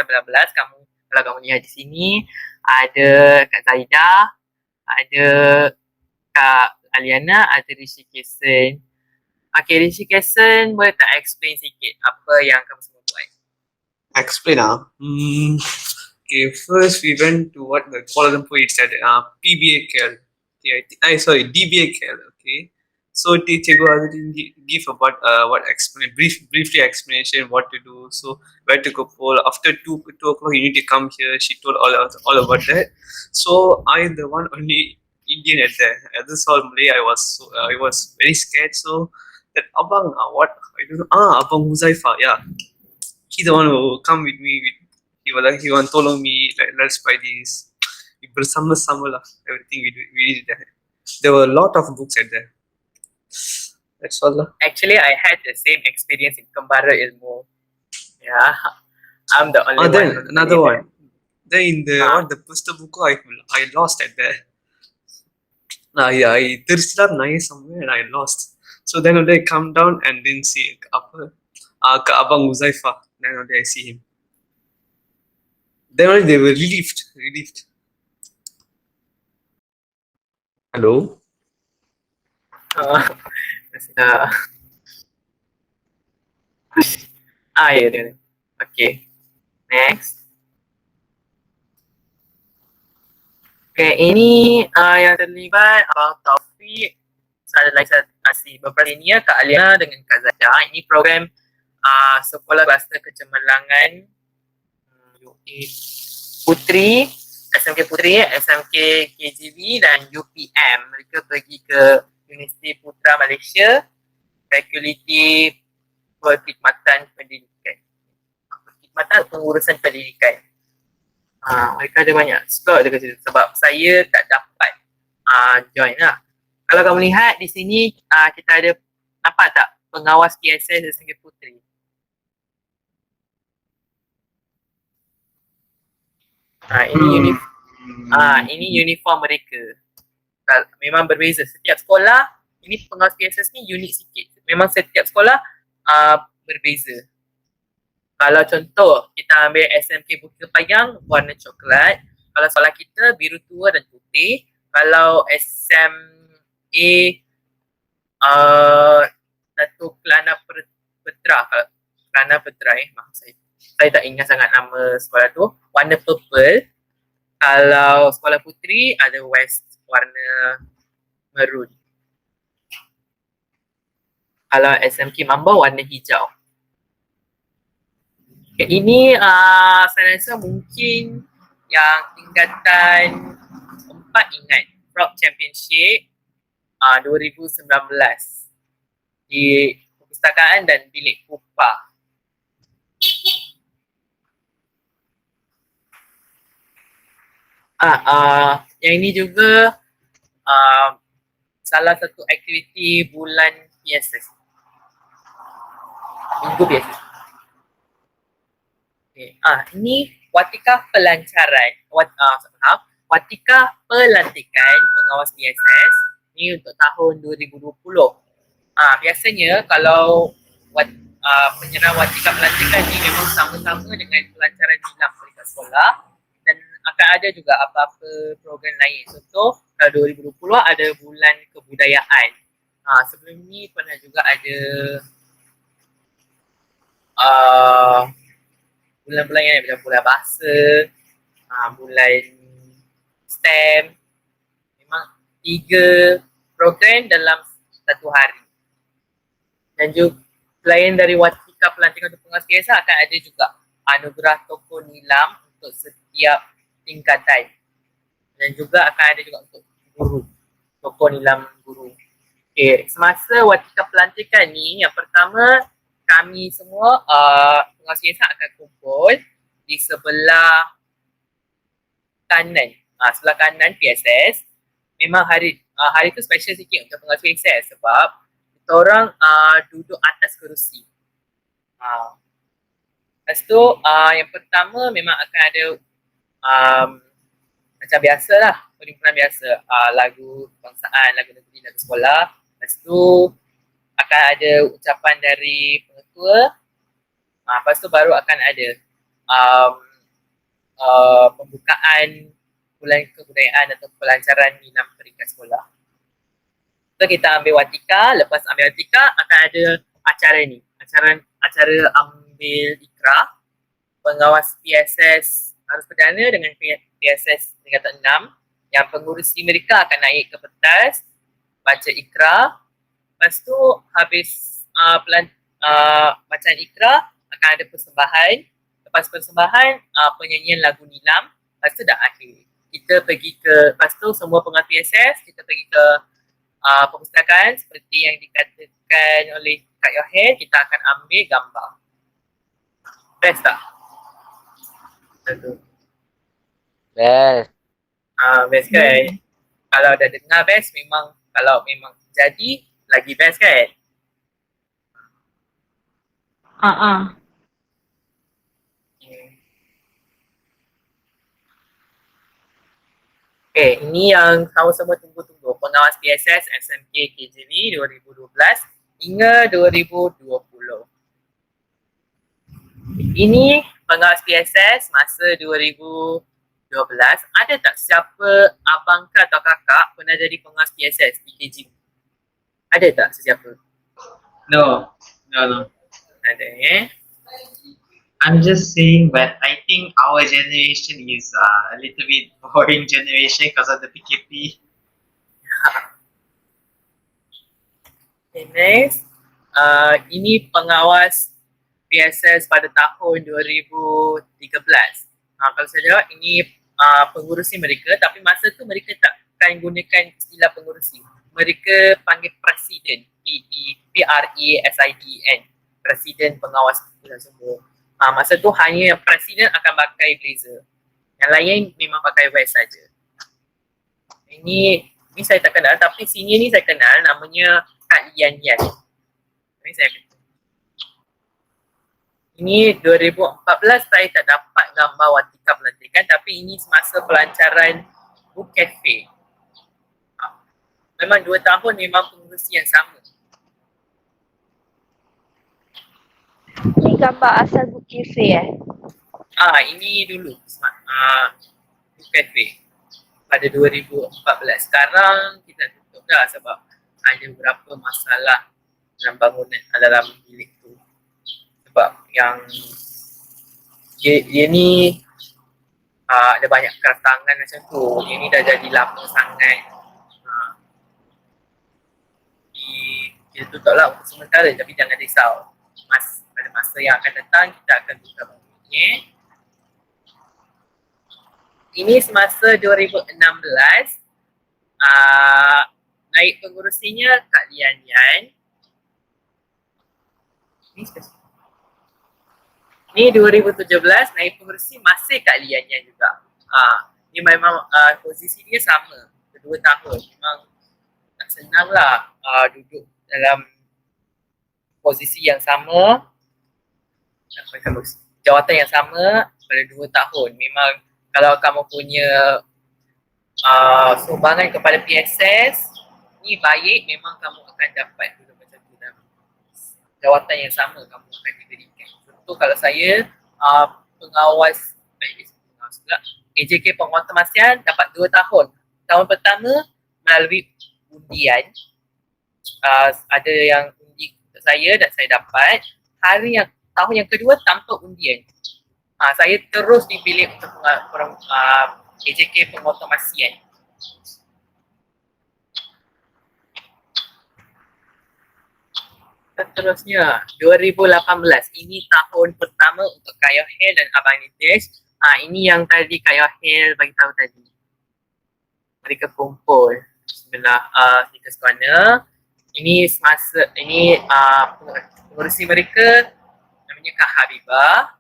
Kalau kamu lihat di sini, ada Kak Zaidah, ada Kak Aliana, ada Rishi Kesan. Okay, Rishi Kesan, boleh tak explain sikit apa yang kamu semua buat? Explain. Okay, first we went to what the Kuala Lumpur, it's at PBAKL. Okay, sorry, DBAKL. Okay, so teacher go ahead and give about briefly explanation what to do. So where to go for after 2 o'clock you need to come here. She told all about that. So I the one only Indian at there. At this all Malay, I was very scared. So that abang what I don't know. Abang Huzaifa, yeah. He's the one who come with me. He was told me like let's buy this. Bersama lah. Everything we did there. There were a lot of books at there. That's all lah. Actually, I had the same experience in Kembara Ilmu. Yeah, I'm the only one. Then another one. Then in the Pusta book I lost at there. I tersilap naik somewhere and I lost. So then one day I come down and then see Abang Uzaifa. Then one day I see him. Then only they were relieved. Hello. Ya. Okay. Next. Okay, ini yang terlibat Abang Taufik, beberapa senior Kak Alia dengan Kak Zada. Ini program Sekolah Bahasa Kecemerlangan Putri, SMK Putri, SMK KGB dan UPM. Mereka pergi ke Universiti Putra Malaysia, Fakulti Perkhidmatan Pendidikan. Perkhidmatan Pengurusan Pendidikan. Mereka ada banyak slot dekat situ sebab saya tak dapat join lah. Kalau kamu lihat di sini kita ada, nampak tak, pengawas PSS SMK Putri. Ini uniform mereka. Memang berbeza. Setiap sekolah, ini pengawas PSS ni unik sikit. Memang setiap sekolah berbeza. Kalau contoh, kita ambil SMK Bukit Payang, warna coklat. Kalau sekolah kita, biru tua dan putih. Kalau SMA Datuk Kelana Petra, Kelana Petra maaf saya tak ingat sangat nama sekolah tu, warna purple. Kalau sekolah puteri ada West, warna maroon. Kalau SMK Mamba, warna hijau. Okay, ini saya rasa mungkin yang tingkatan 4 ingat Frog Championship 2019 di perpustakaan dan bilik pupa. Yang ini juga salah satu aktiviti bulan PSS. Minggu PSS. Okay. Ini watika pelancaran. Watika pelantikan pengawas PSS. Ini untuk tahun 2020. Biasanya kalau penyerahan watika pelantikan ni memang sama-sama dengan pelancaran nilam peringkat sekolah dan akan ada juga apa-apa program lain. Contoh, kalau 2020 ada bulan kebudayaan. Sebelum ni pernah juga ada bulan-bulan yang macam bulan bahasa, bulan STEM. Memang 3 program dalam satu hari. Dan juga selain dari watika pelantikan untuk pengawas PSS akan ada juga anugerah tokoh nilam untuk setiap tingkatan. Dan juga akan ada juga untuk guru, tokoh nilam guru. Okay, semasa watika pelantikan ni, yang pertama kami semua pengawas PSS akan kumpul di sebelah kanan. Sebelah kanan PSS. Memang hari tu special sikit untuk pengawas PSS sebab kita orang duduk atas kerusi. Lepas tu yang pertama memang akan ada macam biasalah, perhimpunan biasa, lagu kebangsaan, lagu negeri, lagu sekolah. Lepas tu akan ada ucapan dari pengetua. Lepas tu baru akan ada pembukaan bulan kebudayaan atau pelancaran nilam peringkat sekolah. So kita ambil watika, lepas ambil watika akan ada acara ni. Acara ambil ikrah. Pengawas PSS harus perdana dengan PSS tingkatan 6. Yang pengurusi mereka akan naik ke pentas, baca ikrah. Lepas tu habis bacaan ikrah akan ada persembahan. Lepas persembahan penyanyian lagu nilam. Lepas tu dah akhir. Kita pergi ke, lepas tu semua pengawas PSS kita pergi ke perpustakaan seperti yang dikatakan oleh Kak Yohan, kita akan ambil gambar. Best tak? Best. Best kan? Kalau dah dengar best, kalau memang jadi lagi best kan? Okay, ini yang sama-sama tunggu-tunggu. Pengawas PSS SMK KJV 2012 hingga 2020. Ini pengawas PSS masa 2012. Ada tak siapa abang kak atau kakak pernah jadi pengawas PSS di KJV? Ada tak sesiapa? No. Ada I'm just saying, but I think our generation is a little bit boring generation because of the PKP. Okay, next. Ini pengawas PSS pada tahun 2013. Kalau saya jawab, ini pengurusi mereka, tapi masa tu mereka takkan gunakan istilah pengurusi. Mereka panggil presiden, PRESIDEN, presiden pengawas semua. Masa tu hanya presiden akan pakai blazer. Yang lain memang pakai vest saja. Ini saya tak kenal, tapi senior ni saya kenal, namanya Kak Yan Yan. Ini saya kenal. Ini 2014 saya tak dapat gambar watika pelantikan, tapi ini semasa pelancaran Book Cafe. memang 2 tahun memang pengurusi yang sama. Ni gambar asal book cafe Ini dulu Book Cafe pada 2014. Sekarang kita tutup dah sebab ada beberapa masalah dalam bangunan dalam bilik tu. Sebab yang dia ni ada banyak keratangan macam tu. Dia ni dah jadi lama sangat. Kita tutup lah untuk sementara, tapi jangan risau. Pada masa yang akan datang kita akan buka bangunannya. Ini semasa 2016. Naik pengurusinya Kak Lian Yan. Ni 2017 naik pengurusi masih Kak Lian Yan juga. Ni memang posisi dia sama. Kedua tahun. Memang tak senang lah duduk dalam posisi yang sama. Jawatan yang sama pada 2 tahun. Memang kalau kamu punya sumbangan kepada PSS ni baik, memang kamu akan dapat duduk macam tu dalam jawatan yang sama kamu akan diberikan. Contoh kalau saya pengawas pula, AJK Penguatamasan dapat 2 tahun. Tahun pertama melalui undian, ada yang undi untuk saya dan saya dapat. Tahun yang kedua tanpa undian. Saya terus dipilih untuk AJK Penguatamasan. Seterusnya 2018, ini tahun pertama untuk Kak Yohel dan Abang Nitesh. Ini yang tadi Kak Yohel bagi tahu tadi. Mereka kumpul sebelah Snickers Corner. Ini semasa pengurusi mereka namanya Kak Habibah.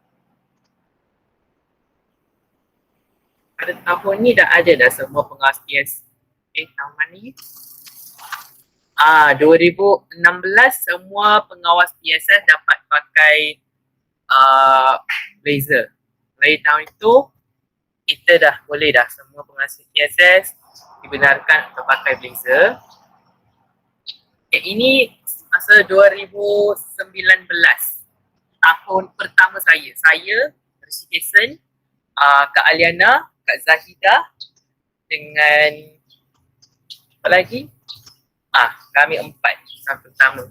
Pada tahun ni dah ada dah semua pengawas PS. Tahun mana ni? 2016 semua pengawas PSS dapat pakai blazer. Dari tahun itu kita dah boleh dah semua pengawas PSS dibenarkan untuk pakai blazer. Ini masa 2019 tahun pertama saya. Saya, Rishi Jason, Kak Aliana, Kak Zahidah dengan apa lagi? Kami 4 tahun pertama.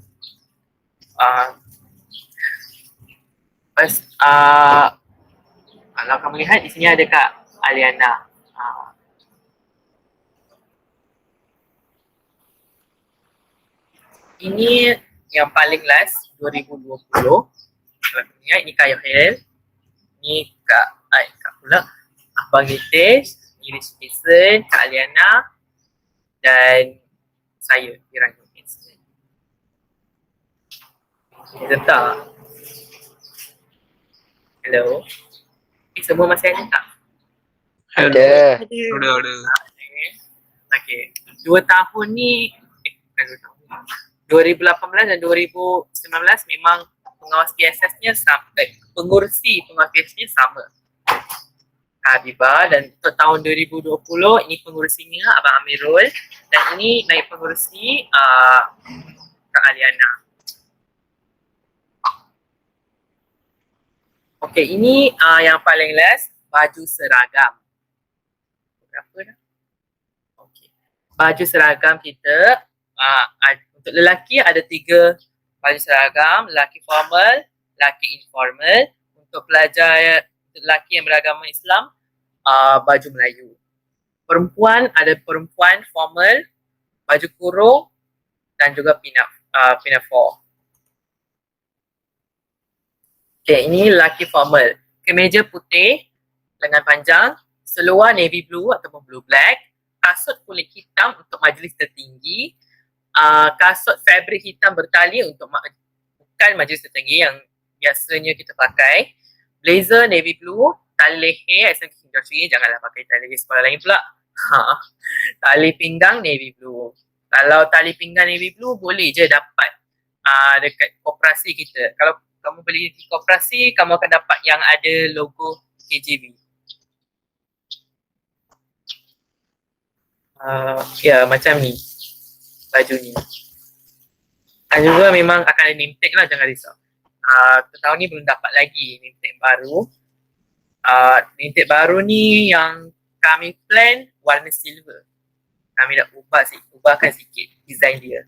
Kalau kamu lihat di sini ada Kak Aliana. Ini yang paling last 2020. Ini Kak Yohel. Ini Kak pula Abang Nitesh, Iris Jason, Kak Aliana dan saya, Irang Incident. Sebentar. Hello. Semua masih ada tak? Ada. Ada. Okay. 2 tahun ni, bukan 2 tahun. 2018 dan 2019 memang pengawas PSS-nya sama. Pengurusi pengawas PSS-nya sama. Habibah, dan untuk tahun 2020 ini pengurusinya Abang Amirul dan ini naik pengurusi Kak Aliana. Okey, ini yang paling last, baju seragam. Berapa dah? Okey. Baju seragam kita untuk lelaki ada 3 baju seragam, lelaki formal, lelaki informal. Untuk pelajar lelaki yang beragama Islam, baju Melayu. Perempuan ada perempuan formal, baju kurung dan juga pinafore. Okay, ini lelaki formal. Kemeja putih, lengan panjang, seluar navy blue ataupun blue black, kasut kulit hitam untuk majlis tertinggi, kasut fabric hitam bertali untuk bukan majlis tertinggi yang biasanya kita pakai, blazer navy blue, tali leher SMK Industry, janganlah pakai tali leher sekolah lain pula. Tali pinggang navy blue. Kalau tali pinggang navy blue boleh je dapat dekat koperasi kita. Kalau kamu beli di koperasi, kamu akan dapat yang ada logo KJB. Ya, macam ni. baju ni. Dan juga memang akan ada name tag lah, jangan risau. Tahun ni belum dapat lagi name tag baru. Name tag baru ni yang kami plan warna silver. Kami dah ubahkan sikit design dia.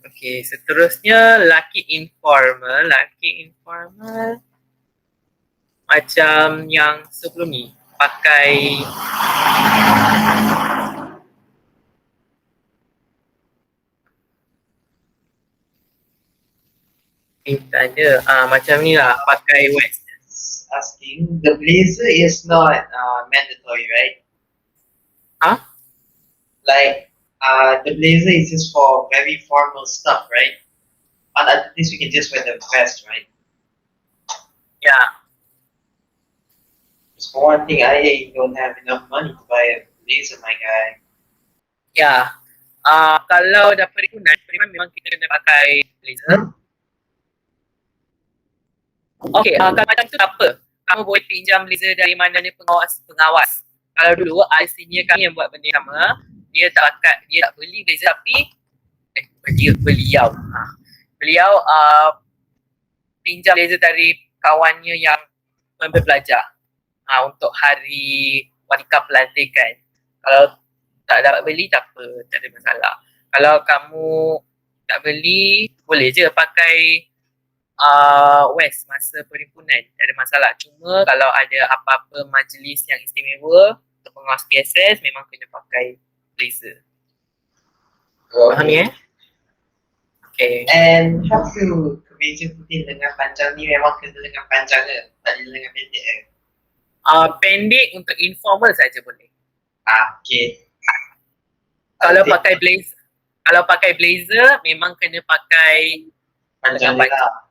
Okay, seterusnya laki informal. Macam yang sebelum ni, pakai tak ada. Macam ni lah, pakai west. Asking, the blazer is not mandatory, right? Huh? Like, the blazer is just for very formal stuff, right? But at least we can just wear the vest, right? Yeah. Just for one thing, I don't have enough money to buy a blazer, my guy. Ya. Kalau dah perhimpunan memang kita kena pakai blazer. Okay, kalau macam tu tak apa. Kamu boleh pinjam blazer dari mana ni pengawas. Kalau dulu ada senior kami yang buat benda sama, dia tak beli blazer tapi beliau pinjam blazer dari kawannya yang pembelajar untuk hari wanita pelantikan. Kalau tak dapat beli tak apa, tak ada masalah. Kalau kamu tak beli, boleh je pakai West masa perhimpunan, tak ada masalah. Cuma kalau ada apa-apa majlis yang istimewa untuk pengawas PSS, memang kena pakai blazer. Faham ya? Okay. And how to kemeja putih lengan panjang ni memang kena lengan panjang ke? Tak ada lengan pendek ke? Pendek untuk informal saja boleh. Okay. Kalau pakai blazer memang kena pakai Panjang lengan lah.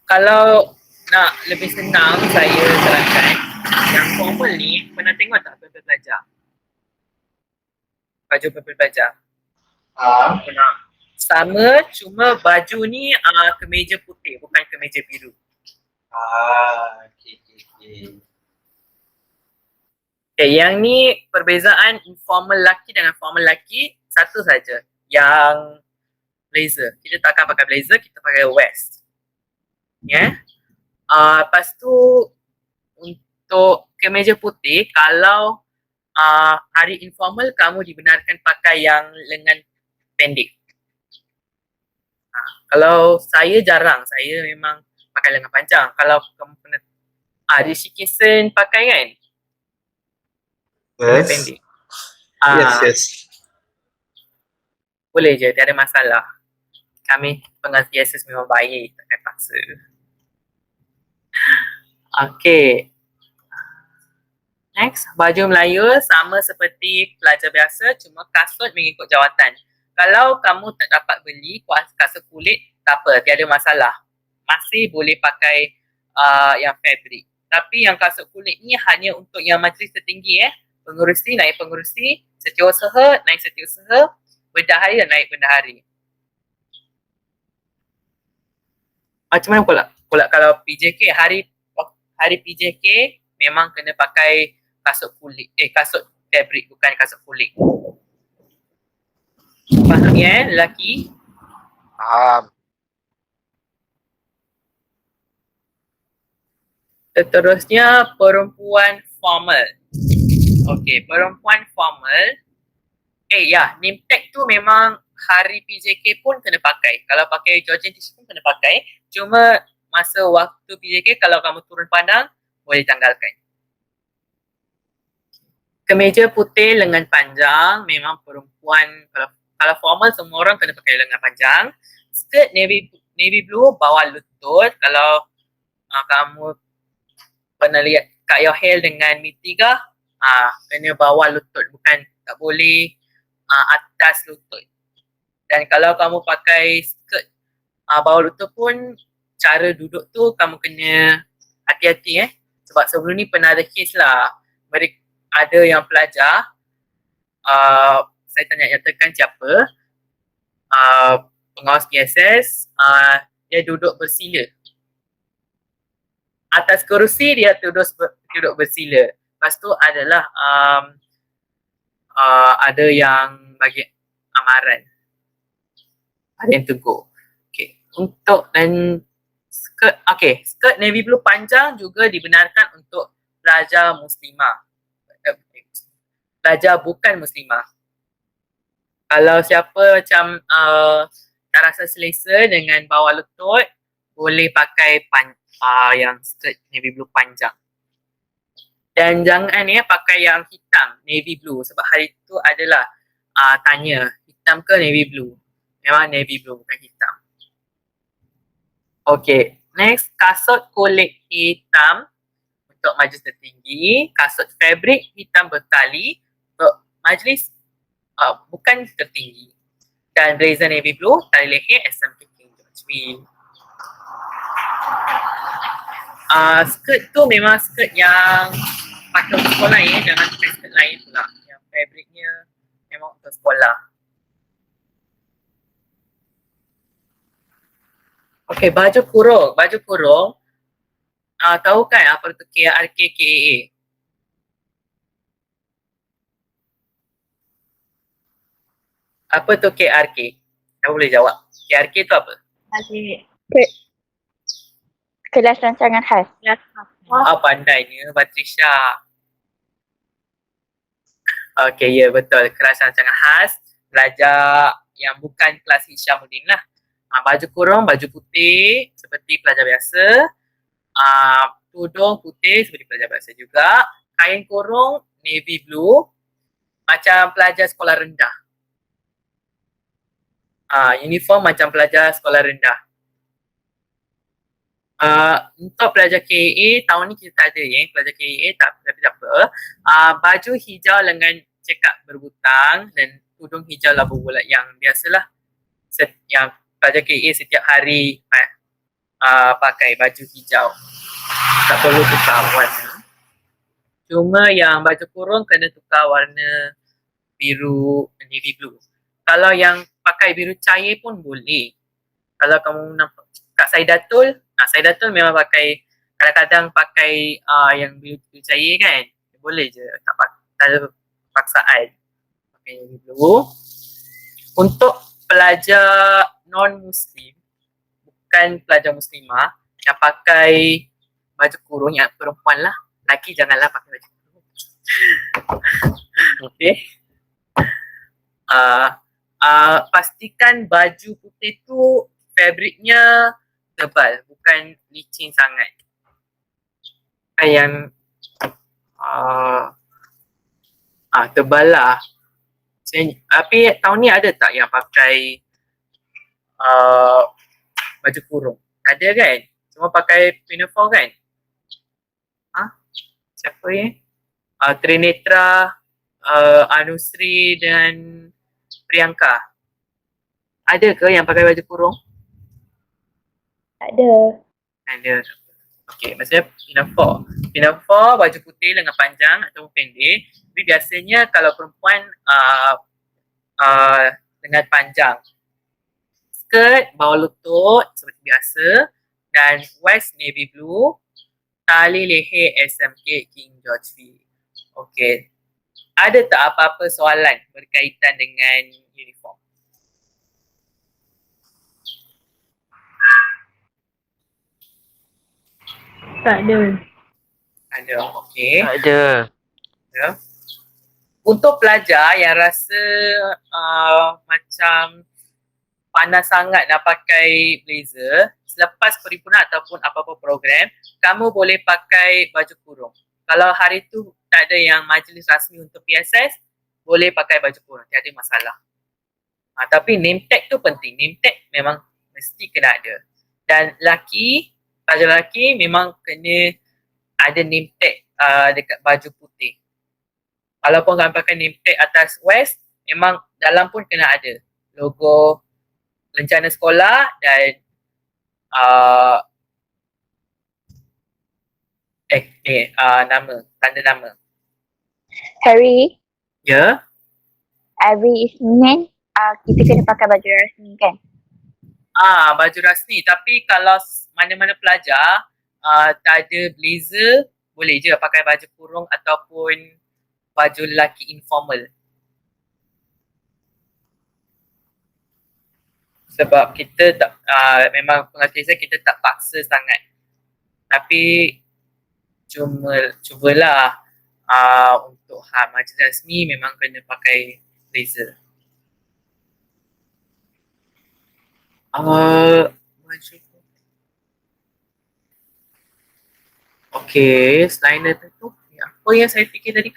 Kalau nak lebih senang, saya terangkan yang formal ni, pernah tengok tak pembelajar? Baju pembelajar. Pernah. Sama, cuma baju ni kemeja putih, bukan kemeja biru. Okay. Okay, yang ni perbezaan informal lelaki dengan formal lelaki satu saja. Yang blazer. Kita tak akan pakai blazer, kita pakai vest. Ya. Lepas tu untuk kemeja putih, kalau hari informal kamu dibenarkan pakai yang lengan pendek. Kalau saya jarang, saya memang pakai lengan panjang. Kalau kamu pernah Rishi Kisen pakai kan? Yes. Pendek. Yes. Boleh je, tiada masalah. Kami pengawas PSS memang baik, takkan paksa. Okay. Next, baju Melayu sama seperti pelajar biasa, cuma kasut mengikut jawatan. Kalau kamu tak dapat beli kasut kulit, tak apa, tiada masalah. Masih boleh pakai yang fabric. Tapi yang kasut kulit ni hanya untuk yang majlis tertinggi pengerusi naik pengerusi, setiausaha naik setiausaha, bendahari dan naik bendahari. Macam mana pula kalau PJK, hari PJK memang kena pakai kasut kulit, kasut fabric bukan kasut kulit. Faham ya lelaki? Faham. Seterusnya perempuan formal. Okey, perempuan formal. Name tag tu memang hari PJK pun kena pakai. Kalau pakai Georgian t-shirt pun kena pakai. Cuma masa waktu PJK kalau kamu turun pandang, boleh tanggalkan. Kemeja putih lengan panjang, memang perempuan kalau formal semua orang kena pakai lengan panjang. Skirt navy blue bawah lutut. Kalau kamu pernah lihat Kak Yohel dengan Mitiga, kena bawah lutut, bukan tak boleh atas lutut. Dan kalau kamu pakai skirt bawah lutut pun, cara duduk tu kamu kena hati-hati sebab sebelum ni pernah ada kes lah, mereka ada yang pelajar, saya tak nak nyatakan siapa, pengawas PSS, dia duduk bersila. atas kerusi dia duduk bersila. Lepas tu adalah ada yang bagi amaran. Ada yang tegur. Okay. Untuk dan skirt navy blue panjang juga dibenarkan untuk pelajar muslimah. Pelajar bukan muslimah. Kalau siapa macam tak rasa selesa dengan bawah lutut, boleh pakai yang skirt navy blue panjang. Dan jangan pakai yang hitam, navy blue. Sebab hari tu adalah tanya, hitam ke navy blue? Memang navy blue, bukan hitam. Okay, next, kasut kulit hitam untuk majlis tertinggi. Kasut fabrik hitam bertali untuk majlis bukan tertinggi. Dan blazer navy blue, tali leher SMK King George V. Skirt tu memang skirt yang pakai untuk sekolah jangan pakai skirt lain pula. Yang fabriknya memang untuk sekolah. Okay, baju kurung. Tahu kan apa itu KRK, KAA? Apa tu KRK? Kamu boleh jawab. KRK tu apa? Kelas rancangan khas. Pandainya Batrisha. Okay, ya betul. Kelas rancangan khas. Pelajar yang bukan kelas Hishamuddin lah. Baju kurung, baju putih seperti pelajar biasa. Tudung putih seperti pelajar biasa juga. Kain kurung navy blue macam pelajar sekolah rendah. Uniform macam pelajar sekolah rendah. Untuk pelajar KAA tahun ni kita tak ada pelajar KAA tapi tak apa. Baju hijau lengan cekak berbutang dan tudung hijau labu bulat yang biasalah yang pelajar KAA setiap hari pakai baju hijau. Tak perlu tukar warna. Cuma yang baju kurung kena tukar warna biru navy blue. Kalau yang pakai biru cair pun boleh. Kalau kamu nampak Kak Saidatul, Saidatul memang pakai, kadang-kadang pakai yang biru cair kan. Boleh je, tak ada paksaan. Pakai navy blue. Untuk pelajar non-Muslim, bukan pelajar Muslimah, yang pakai baju kurung, yang perempuan lah. Lelaki janganlah pakai baju kurung. Okay. Pastikan baju putih tu fabriknya tebal, bukan licin sangat. Yang tebal lah. Tapi tahun ni ada tak yang pakai baju kurung? Ada kan? Semua pakai pinafore kan? Siapa Trinetra, Anusri dan Priyanka. Ada ke yang pakai baju kurung? Ada. Ada. Okay, maksudnya pinafore. Pinafore baju putih lengan panjang atau pendek. Tapi biasanya kalau perempuan lengan panjang. Skirt bawah lutut seperti biasa dan waist navy blue. Tali leher SMK King George V. Okay. Ada tak apa-apa soalan berkaitan dengan uniform? Tak ada. Ada, okay. Ada. Ya. Untuk pelajar yang rasa macam panas sangat nak pakai blazer, selepas perhimpunan ataupun apa-apa program, kamu boleh pakai baju kurung. Kalau hari tu tak ada yang majlis rasmi untuk PSS, boleh pakai baju kurung, tiada masalah. Tapi name tag tu penting. Name tag memang mesti kena ada. Dan pelajar lelaki memang kena ada name tag dekat baju putih. Walaupun kamu pakai name tag atas vest, memang dalam pun kena ada logo rencana sekolah dan nama, tanda nama. Harry, Ya, every Isnin kita kena pakai baju rasmi kan? baju rasmi. Tapi kalau mana-mana pelajar tak ada blazer, boleh je pakai baju kurung ataupun baju lelaki informal. Sebab kita tak, memang pengajian kita tak paksa sangat. Tapi cubalah untuk majlis rasmi memang kena pakai blazer. Baju. Okay, selain daripada tu, apa yang saya fikir tadi?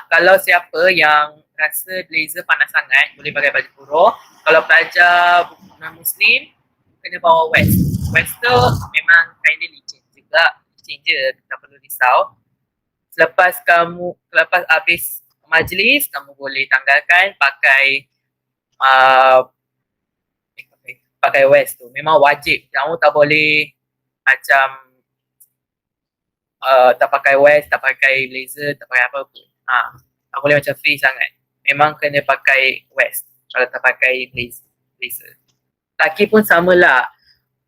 Kalau siapa yang rasa blazer panas sangat, boleh pakai baju kurung. Kalau pelajar non-Muslim, kena bawa vest. Vest tu memang kinda licin juga. Licin je, tak perlu risau. Selepas habis majlis, kamu boleh tanggalkan pakai pakai vest tu. Memang wajib. Kamu tak boleh macam tak pakai vest, tak pakai blazer, tak pakai apa pun. Tak boleh macam free sangat. Memang kena pakai vest kalau tak pakai blazer. Laki pun samalah.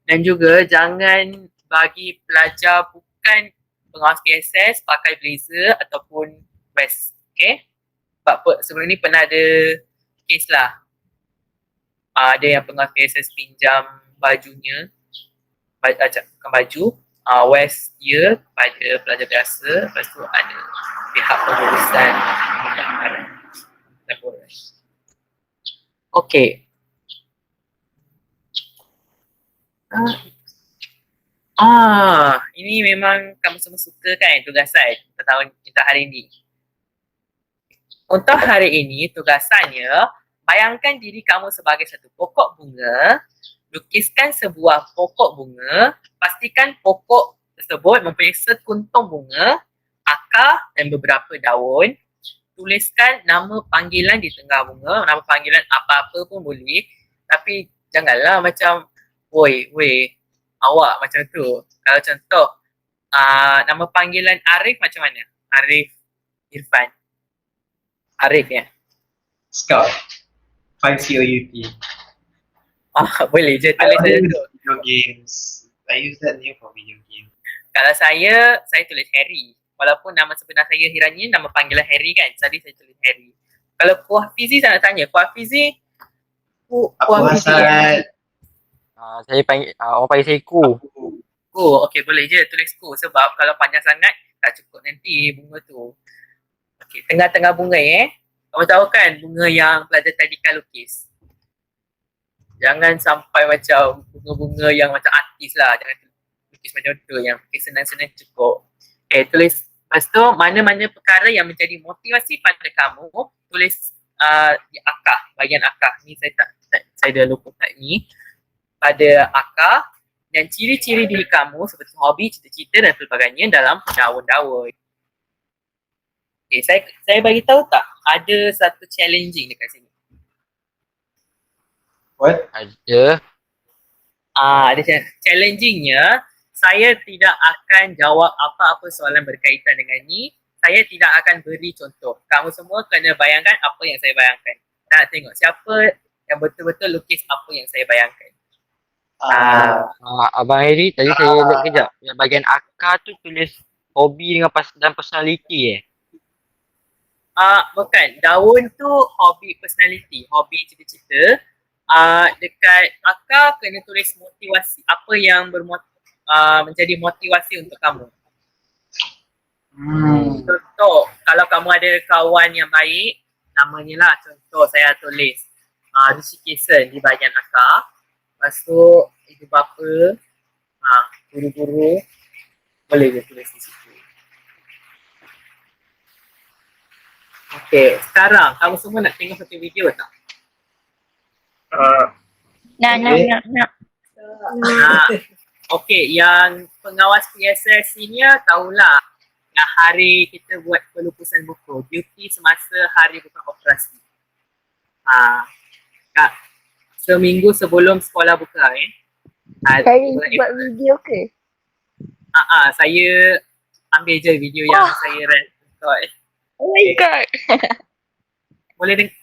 Dan juga jangan bagi pelajar bukan pengawas PSS pakai blazer ataupun vest. Okay? Sebab sebelum ni pernah ada kes lah. Ada yang pengawas PSS pinjam bajunya, bukan baju, vest dia pada pelajar biasa. Lepas tu ada pihak pengurusan yang marah. Laporan. Okay. Ini memang kamu semua suka kan tugasan untuk hari ini. Untuk hari ini tugasannya, bayangkan diri kamu sebagai satu pokok bunga, lukiskan sebuah pokok bunga, pastikan pokok tersebut mempunyai sekuntum bunga, akar dan beberapa daun. Tuliskan nama panggilan di tengah bunga, nama panggilan apa-apa pun boleh, tapi janganlah macam woi, awak macam tu. Kalau contoh, nama panggilan Arif macam mana? Arif Irfan. Arif ya? Scout. 5COUT. Boleh je tulis saja tu. Video games. I use that name for video games. Kalau saya tulis Harry. Walaupun nama sebenar saya Hirani, nama panggilan Harry kan. Jadi saya tulis Harry. Kalau Kuah Fizi saya nak tanya. Kuah Fizi. Apa Hassan? Saya panggil, orang panggil saya Ku. Okay, boleh je tulis Ku. Sebab kalau panjang sangat, tak cukup nanti bunga tu. Okay, tengah-tengah bunga Kamu tahu kan bunga yang pelajar tadika lukis? Jangan sampai macam bunga-bunga yang macam artis lah. Jangan lukis macam tu. Yang senang-senang cukup. Okay, tulis. Lepas tu, mana-mana perkara yang menjadi motivasi pada kamu, tulis di akar, bahagian akar. Ni saya dah lupa kat ni. Pada akar dan ciri-ciri diri kamu seperti hobi, cita-cita dan pelbagai dalam daun-daun. Okay, saya bagi tahu tak ada satu challenging dekat sini. What? Ada. Ada challengingnya, saya tidak akan jawab apa-apa soalan berkaitan dengan ni. Saya tidak akan beri contoh. Kamu semua kena bayangkan apa yang saya bayangkan. Nak tengok siapa yang betul-betul lukis apa yang saya bayangkan. Abang Harry, tadi saya lihat kejap. Yang bahagian akar tu tulis hobi dan personality Bukan. Daun tu hobi personality, hobi cita-cita. Dekat akar kena tulis motivasi. Apa yang menjadi motivasi untuk kamu. Contoh, kalau kamu ada kawan yang baik, namanya lah contoh saya tulis Rishi Kason di bahagian akar. Lepas tu ibu bapa, guru-guru, boleh je tulis di situ. Okay, sekarang kamu semua nak tengok satu video tak? Nak. Okay, yang pengawas PSS ni tahulah yang hari kita buat pelupusan buku, duty semasa hari bukan operasi. Seminggu sebelum sekolah buka Hari buat video ke? saya ambil je video yang saya record. Oh my god. Boleh dengar?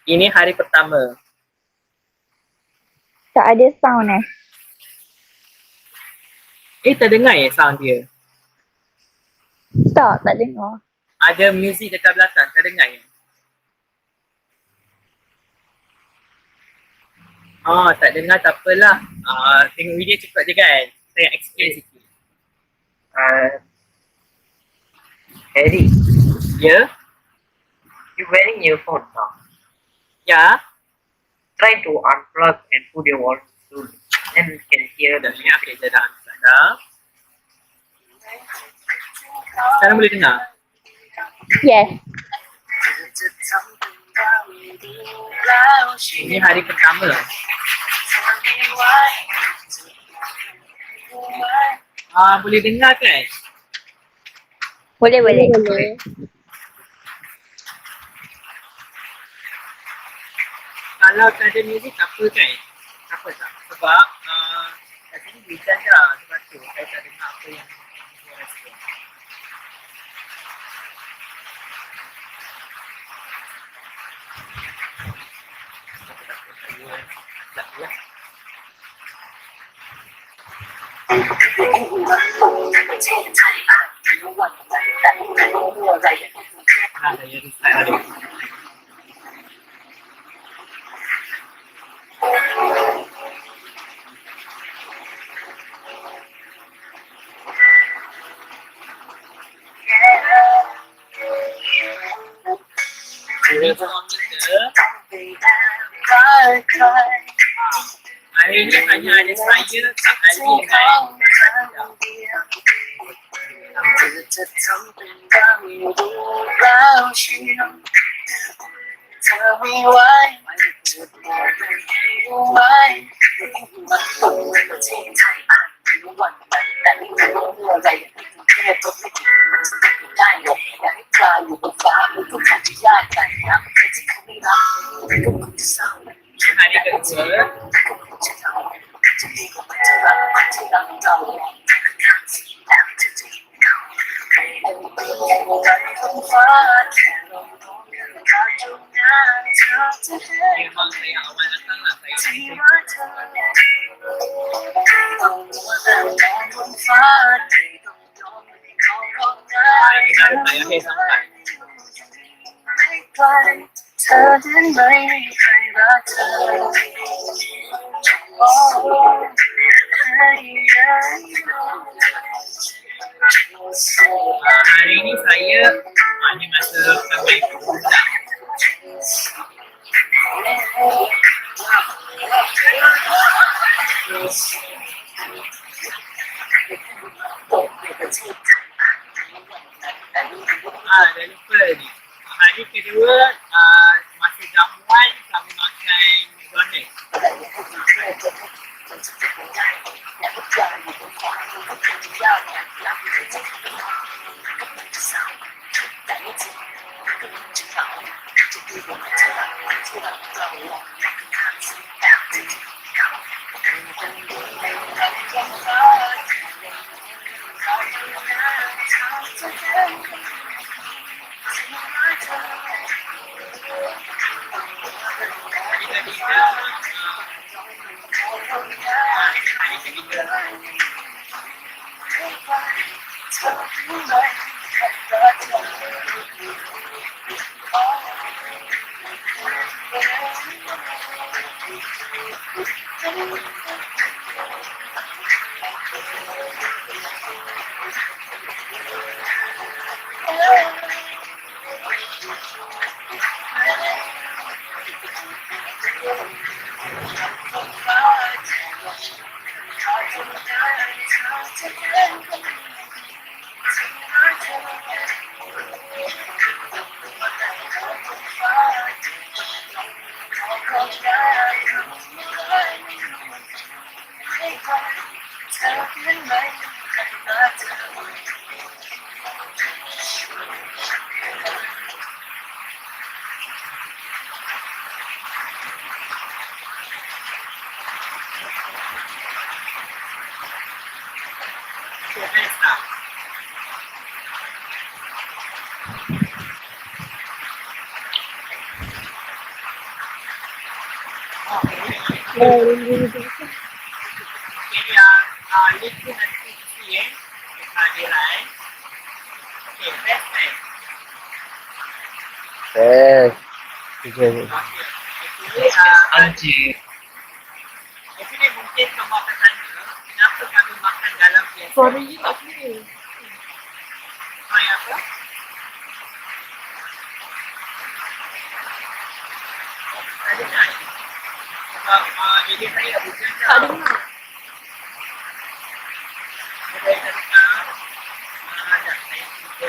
Ini hari pertama. Tak ada sound Terdengar sound dia? Tak dengar. Ada muzik dekat belakang, terdengar ya? Tak dengar tak apalah. Tengok video cepat je kan? Saya explain sikit. Harry, Ya? you wearing earphone now. Ya? Try to unplug and put your volume slowly. Then you can hear the Ni okey, saya dah angkat dah. Sekarang boleh dengar? Yes. Ini hari pertama. Boleh dengar kan? Boleh. Kalau tak ada muzik tak apa kan? Tak apa tak? Sebab kat sini hujan dah. Sebab tu saya tak dengar apa yang saya rasa. Tak apalah. Saya restart lagi. Ini semua kita. Hari ni hanya ada saya, Kak Ali dan hari kedua. Memang saya awal datang lah, saya ini dah saya akhir sampai. Hari ini saya ini masa sampai pulang. Dah lupa ni. Hari kedua masa jamuan kami makan McDonald's. Okay, yang link tu nanti isi kehadiran. Okay, best kan? Best. Okay. Okay. Actually, actually mungkin kamu akan tanya, kenapa kami makan dalam biasa? Suara you tak clear. Yang apa? Tak dengar. Sebab jadi saya bukan Tak dengar. Saya tak dengar. Ada saya cuba.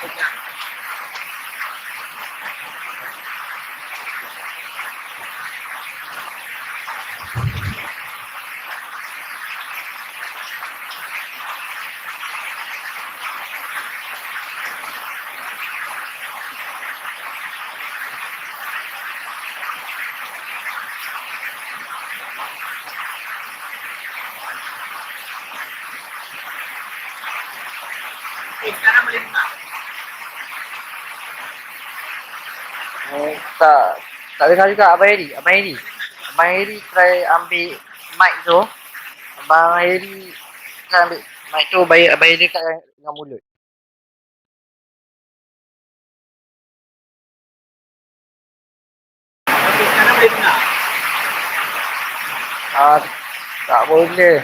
Sekejap. Okay, sekarang boleh dengar. Tak dengar juga Abang Heri. Abang Heri try ambil mic tu. Abang Heri try ambil mic tu Abang Heri dekat dengan mulut. Okay, sekarang boleh dengar. Tak boleh.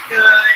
Okay.